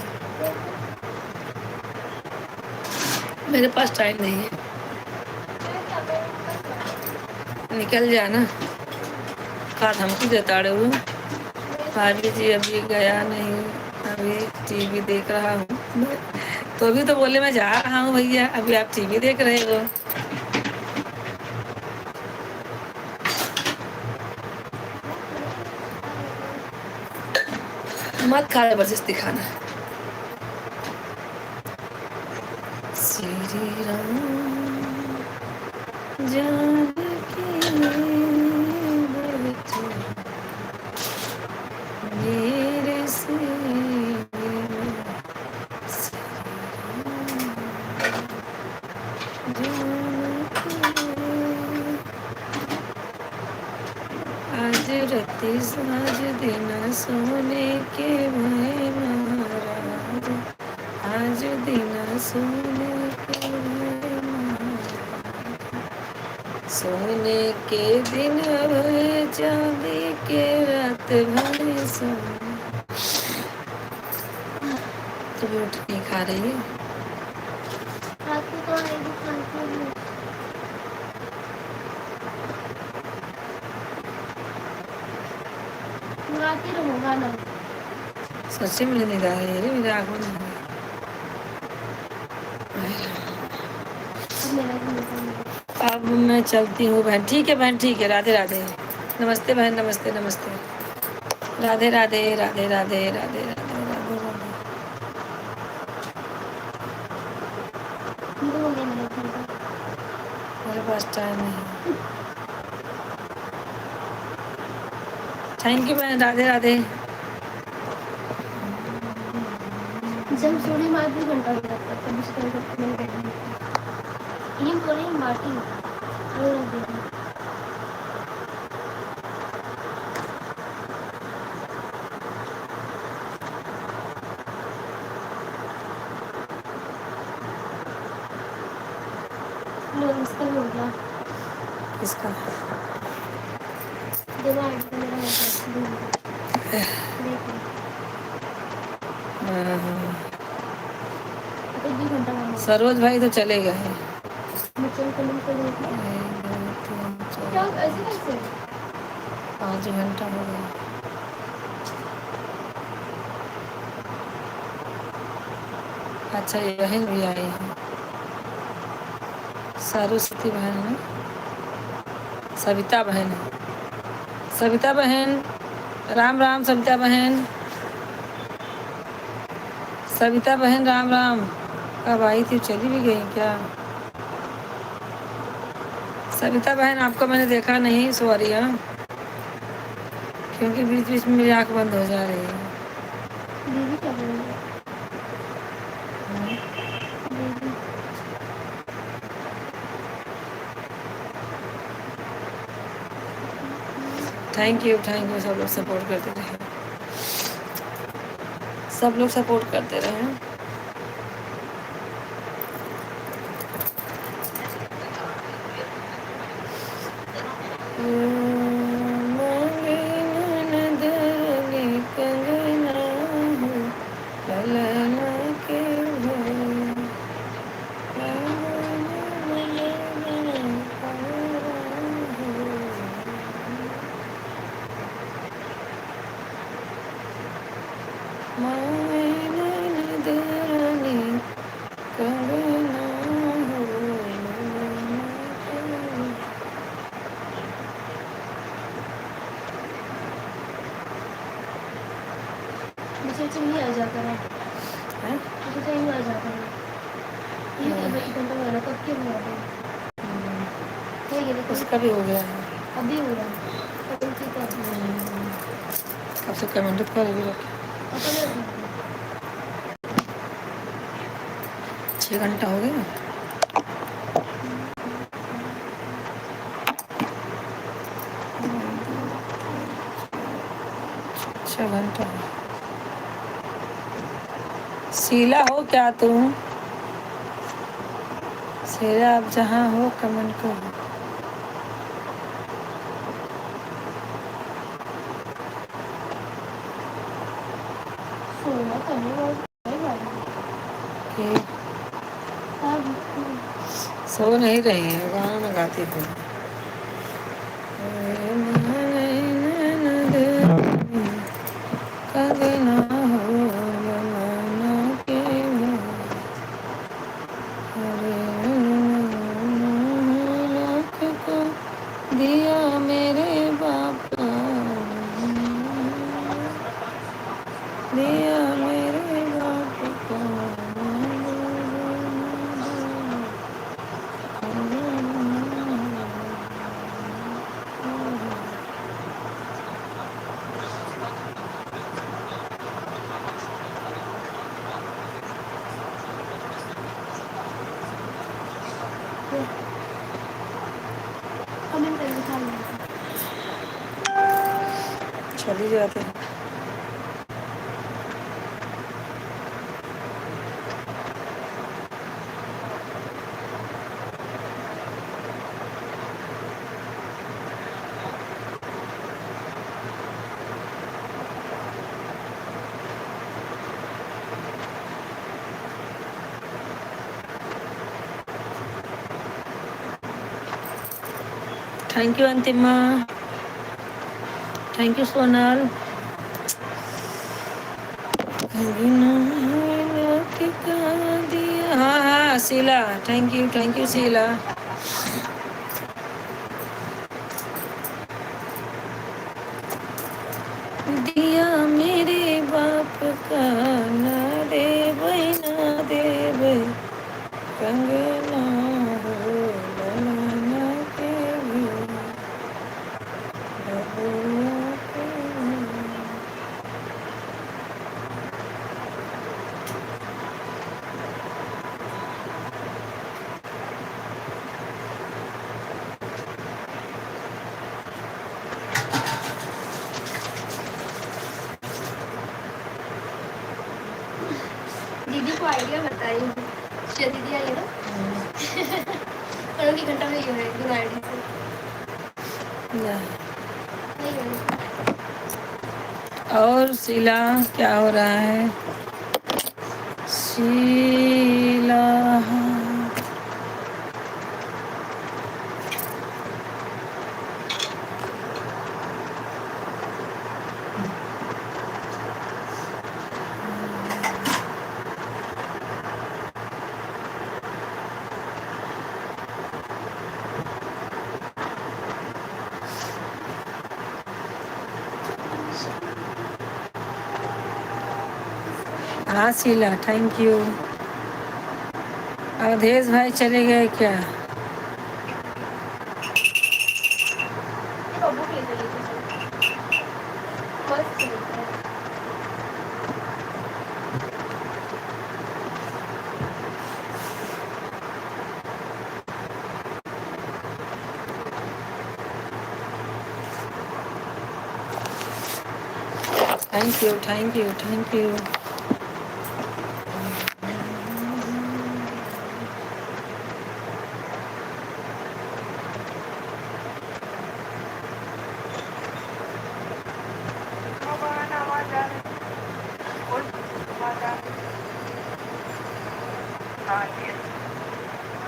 A: मेरे पास टाइम नहीं है। निकल जाना। का धमकी देता हूँ। भाभी जी अभी गया नहीं, अभी टीवी देख रहा हूँ। तो अभी तो बोले मैं जा रहा हूँ भैया, अभी आप टीवी देख रहे हो। मत खा जबरदस्ती खाना। श्री राम जानकी बैठे मेरे से आज रति साज दिन सोने के भय महाराज, आज दिन सोने के भय महाराज, सोने के दिन भय चांदी के रात भय सोने। तुम रोटी नहीं खा रही है? सच्ची में नींद आ रही है मेरे आंखों में। अब मैं चलती हूँ बहन। ठीक है बहन, ठीक है। राधे राधे। नमस्ते बहन, नमस्ते नमस्ते। राधे राधे राधे राधे राधे राधे राधे राधे।
B: दो हो गए मेरे घर का।
A: मेरे पास टाइम नहीं। थैंक यू बहन, राधे राधे।
B: जब सोने बाद भी घंटा हो जाता है तब उसका मैंने कर दिया। ये बोले माटी वो रख देना। लो इसका भी हो गया।
A: किसका?
B: देखो आज का मेरा हो गया। देखो तो 2 घंटा काम हो गया।
A: सरोज भाई तो चले गए हैं।
B: मुझे कमेंट कर देना।
A: 1 2 3
B: क्या
A: 4
B: ऐसे कैसे?
A: 5 घंटा हो गया। अच्छा ये बहन भी आई है, सरस्वती बहन है, सविता बहन है। सविता बहन राम राम। सविता बहन, सविता बहन राम राम। कब आई थी, चली भी गई क्या? सविता बहन आपको मैंने देखा नहीं, सॉरी हाँ, क्योंकि बीच बीच में मेरी आँख बंद हो जा रही है।
B: दीदी क्या बोल रही है? दीदी
A: थैंक यू सब लोग सपोर्ट करते रहे, सब लोग सपोर्ट करते रहे।
B: मुझे चाहिए आ जाता है।
A: हैं?
B: मुझे चाहिए आ जाता है। ये कब 1 घंटा हो रहा कब के हुआ है? हो गया देखो
A: उसका भी हो गया है।
B: अभी हो रहा है। कब की तब
A: कब से कमेंट कर भी रखे।
B: अपन
A: 6 घंटा हो गया। 6 घंटा। शीला हो क्या तुम? शीला आप जहाँ हो कमेंट करो।
B: सोना करने वाला
A: कि
B: अब
A: सो नहीं रही है, गाना में गाती थी। कगना हो बनाना के लाख को दिया मेरे बापा, दिया मेरे बाप को।
B: कमेंट करके खा लेंगे।
A: चली जाते हैं। Thank you Antima, thank you Sonal. हाँ हाँ शीला, थैंक यू शीला। काना देबै ना देबै कंगना हो ललना के बबुआ के।
B: दीदी को आइडिया बताई श्रेया दीदी आई है ना उनकी घंटा में ये है गुड आइडिया से
A: या।
B: नहीं है
A: और शीला क्या हो रहा है? शीला हाँ शीला थैंक यू। अवधेश भाई चले गए क्या?
B: बब्बू के लिए चली मस्त चलता है
A: thank you thank you thank you.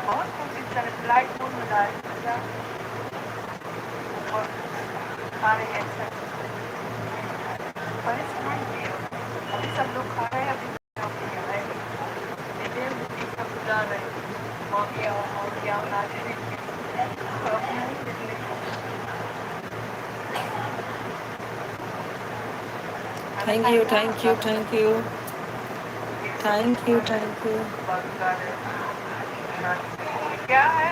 D: बहुत कोशिश करें फ्लाइट मोड में डाल ऊपर सारे ऐसे परेशान किए अभी सब लोग खा रहे हैं अभी सब जा रहे मौकिया नाच
A: thank you thank you thank you thank you thank you.
D: क्या है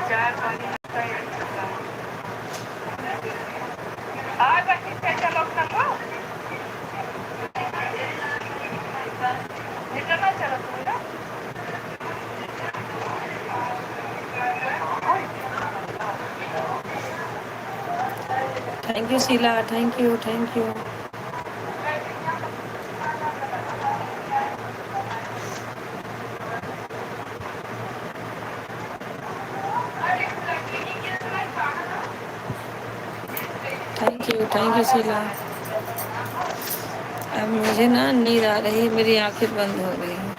D: चार पानी का ये आज बच्ची से चलो ना तो निकलना चलो तुम ना
A: thank you Sheela thank you thank you. Thank you Sheela. अब मुझे ना नींद आ रही है, मेरी आंखें बंद हो रही हैं,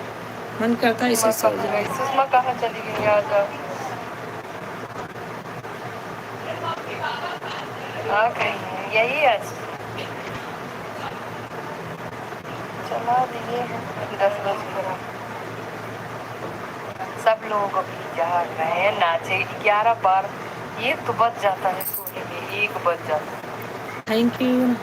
A: मन करता है इसे सो जाऊं।
D: सुषमा कहाँ चली गई आ जाओ आ गई यही आज चला दिए हैं 10 बजे पूरा सब लोग अभी जा रहे हैं नाचे 11 बार ये तो बच जाता है सोने में 1 बज जाता है।
A: Thank you.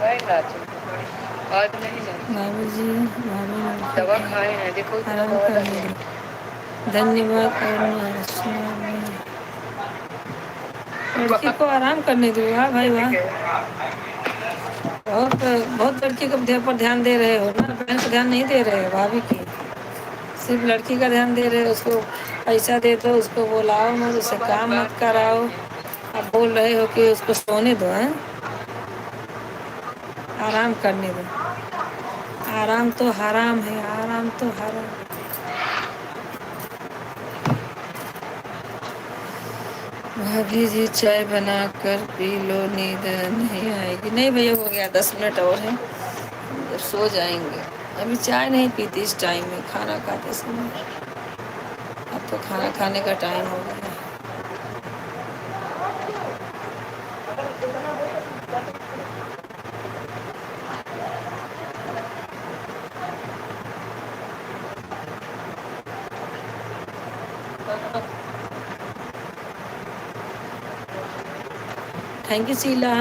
D: नहीं नाचो आज नहीं नाचो
A: बाबू जी बाबू
D: दवा खाए हैं देखो
A: आराम
D: दवा
A: करने
D: लगी
A: दो। धन्यवाद अरुणा लड़की को आराम करने दो। वाह भाई वाह, बहुत बहुत लड़की को पर ध्यान दे रहे हो ना, बहन को ध्यान नहीं दे रहे हो, भाभी की सिर्फ लड़की का ध्यान दे रहे हो। उसको पैसा दे दो, उसको बुलाओ मत, उससे काम मत कराओ। अब बोल रहे हो कि उसको सोने दो हैं, आराम करने दो। आराम तो हराम है, आराम तो हराम। भाभी जी चाय बना कर पी लो, नींद नहीं आएगी। नहीं भैया, हो गया 10 मिनट और है, जब सो जाएंगे। अभी चाय नहीं पीती इस टाइम में, खाना खाते समय। अब तो खाना खाने का टाइम हो गया। Thank you Sheela.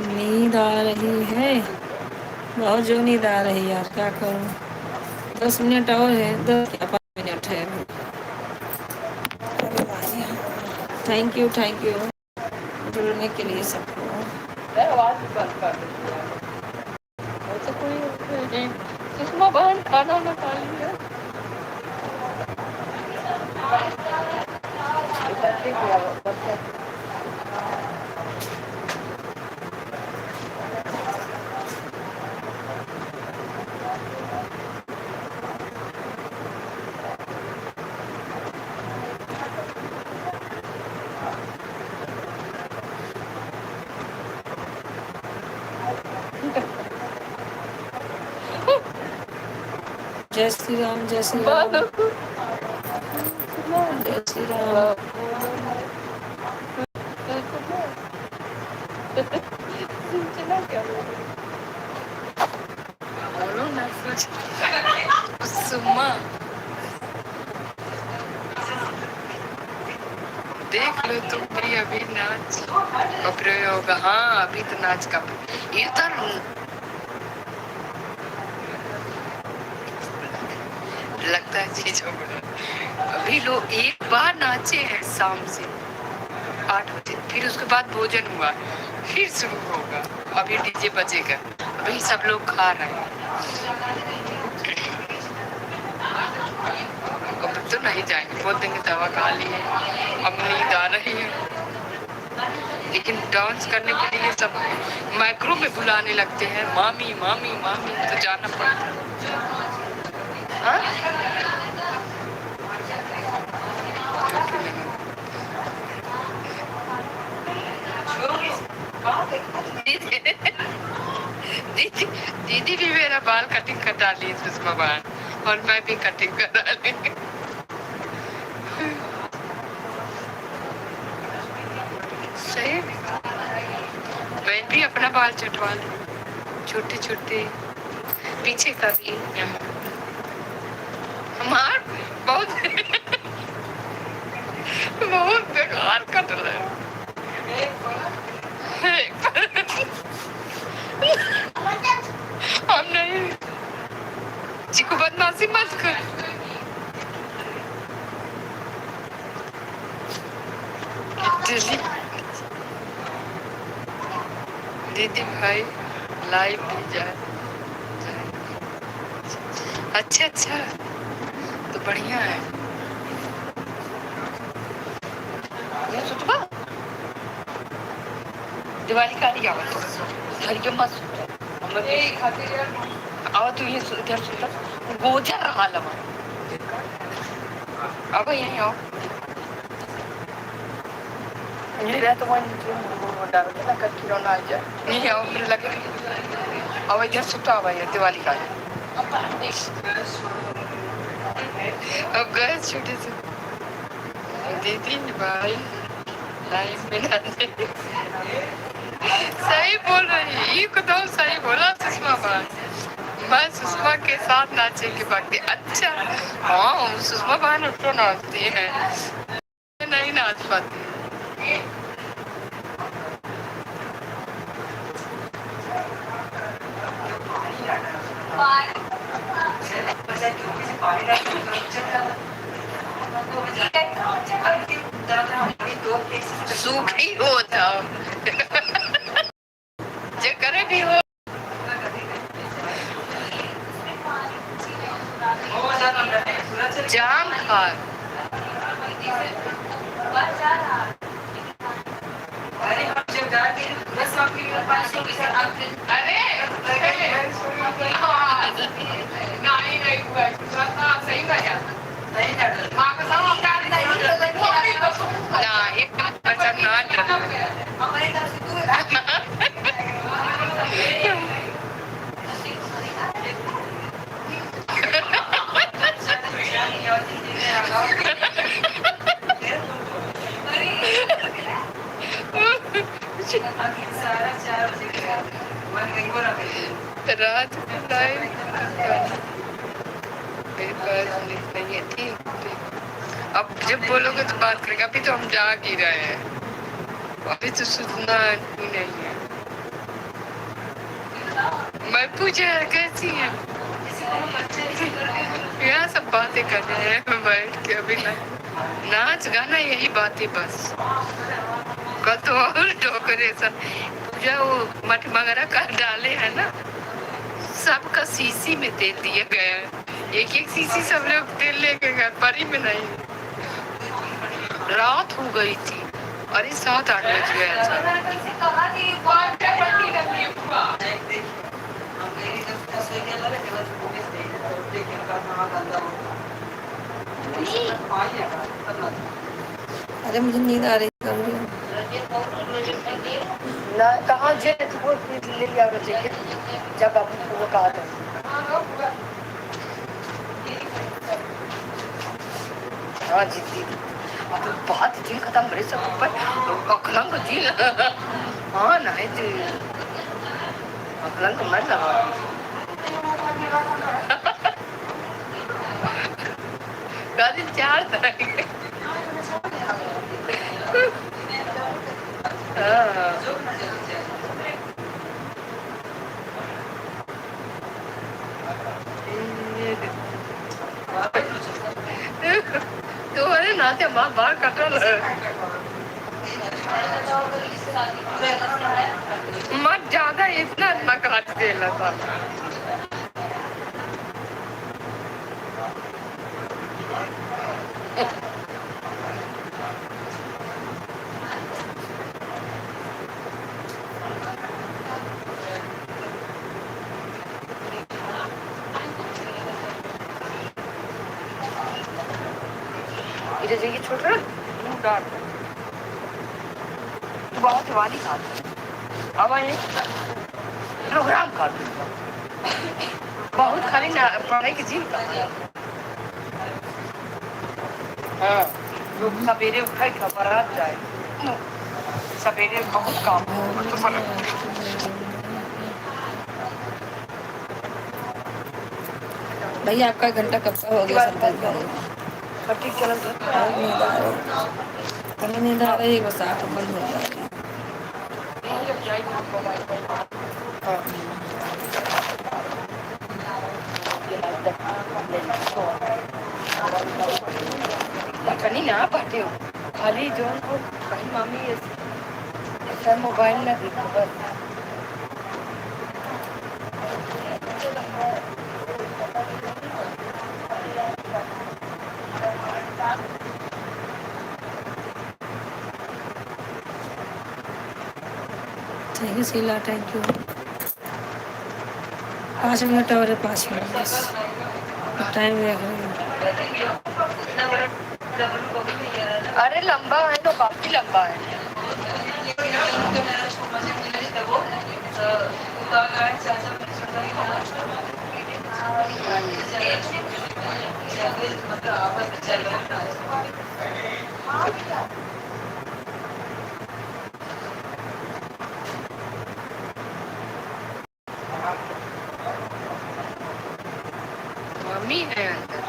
A: नींद आ रही है, बहुत जो नींद आ रही है यार, क्या करूं। 10 मिनट और है, 5 मिनट है। थैंक यू जुड़ने के लिए सबको। सुषमा बहन खाना ना खा लिया। जय श्री राम, जय श्री राम, जय श्री राम। बोलो ना कुछ। सुमा देख लो तुम भी अभी नाच का प्रयोग। हाँ अभी तो नाच का ये तो लगता है चीजों को। अभी लोग एक बार नाचे हैं शाम से 8 बजे, फिर उसके बाद भोजन हुआ, फिर शुरू होगा। अभी डीजे बजेगा, अभी सब लोग खा रहे हैं। अब तो नहीं जाएंगे, बोल देंगे दवा खा ली है, अब नींद आ रही है। लेकिन डांस करने के लिए सब माइक्रो में बुलाने लगते हैं, मामी मामी मामी, तो जाना पड़ता है। दीदी दीदी भी मेरा बाल कटिंग कटा ली सुषमा बहन, और मैं भी कटिंग करा ली। सही, मैं भी अपना बाल चटवा ली, छोटे छोटे पीछे का भी। हमार बहुत बहुत बेकार कट रहा है। हम नहीं, चिकू बदमाशी मत कर। दीदी भाई लाइव भी जाए। अच्छा अच्छा, तो बढ़िया है। दिवाली का नहीं आवा तो घर के मत आओ, तू ये इधर सुता गोजर रहा लवा। अब यहीं आओ, मेरा तो मन डाल के ना कर खिलो ना आ जाए। नहीं आओ, फिर लगे आओ इधर सुता। आओ यार, दिवाली का अब गए छोटे से दीदी भाई लाइफ में नाचे। सही बोल रही, एकदम सही बोला सुषमा बहन। मैं सुषमा के साथ नाचेंगे बाकी। अच्छा हाँ, सुषमा बहन तो नाचती है, नहीं नाच पाती।
D: सूख ही होता जे करे भी हो जाम खा रात नहीं है ठीक। अब जब बोलोगे तो बात करेंगे, अभी तो हम जाग ही रहे हैं, अभी तो सुनना ही नहीं है। मैं पूछा कैसी है, यहाँ सब बातें कर रहे हैं बैठ के, अभी नाच गाना यही बातें बस। कल तो और डेकोरेशन पूजा वो मठ वगैरह कर डाले है ना, सबका सीसी में तेल दिया गया है, एक एक सीसी सब लोग तेल लेके गए, परी में नहीं। रात हो गई थी, अरे 7-8 बज गया था।
A: अरे मुझे नींद आ रही है
D: ना कहाँ जे ले लिया चाहिए जब आप वो कहा था। हाँ जी अब बात दिन खत्म बड़े सब ऊपर अकलंग दिन हाँ ना अकलंग मत लगा दिन 4 तरह के तो अरे नाते माँ बाहर कटल मत ज्यादा इतना न काट देला था। जैसे ये छोटा डाल बहुत वाली खाते अब ये प्रोग्राम खाते बहुत खाली ना पढ़ाई की जीव हाँ लोग सवेरे उठे खबर आ जाए सवेरे बहुत काम
A: भैया आपका घंटा कब का हो गया संतोष भाई?
D: ठीक चल
A: नींद आ रही बस आँख बंद हो जा रही।
D: कहीं ना पढ़ते हो खाली जो कहीं मामी ऐसा मोबाइल ना देखो बस।
A: Thank you Sheela, thank you. 5 minute और 5 मिनट बस टाइम देख रही हूँ।
D: अरे लंबा है तो काफी लंबा है। मम्मी है अंदर।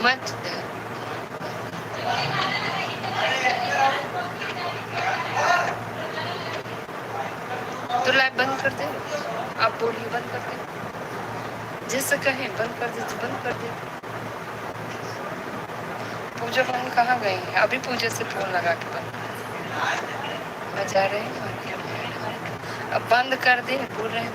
D: मत लाइव बंद कर दे, आप बोलिए बंद कर दे, जिससे कहें बंद कर दे तो बंद कर दे। पूजा बहन कहाँ गई है? अभी पूजा से फोन लगा के बंद जा रहे हैं। अब बंद कर दे, बोल रहे हैं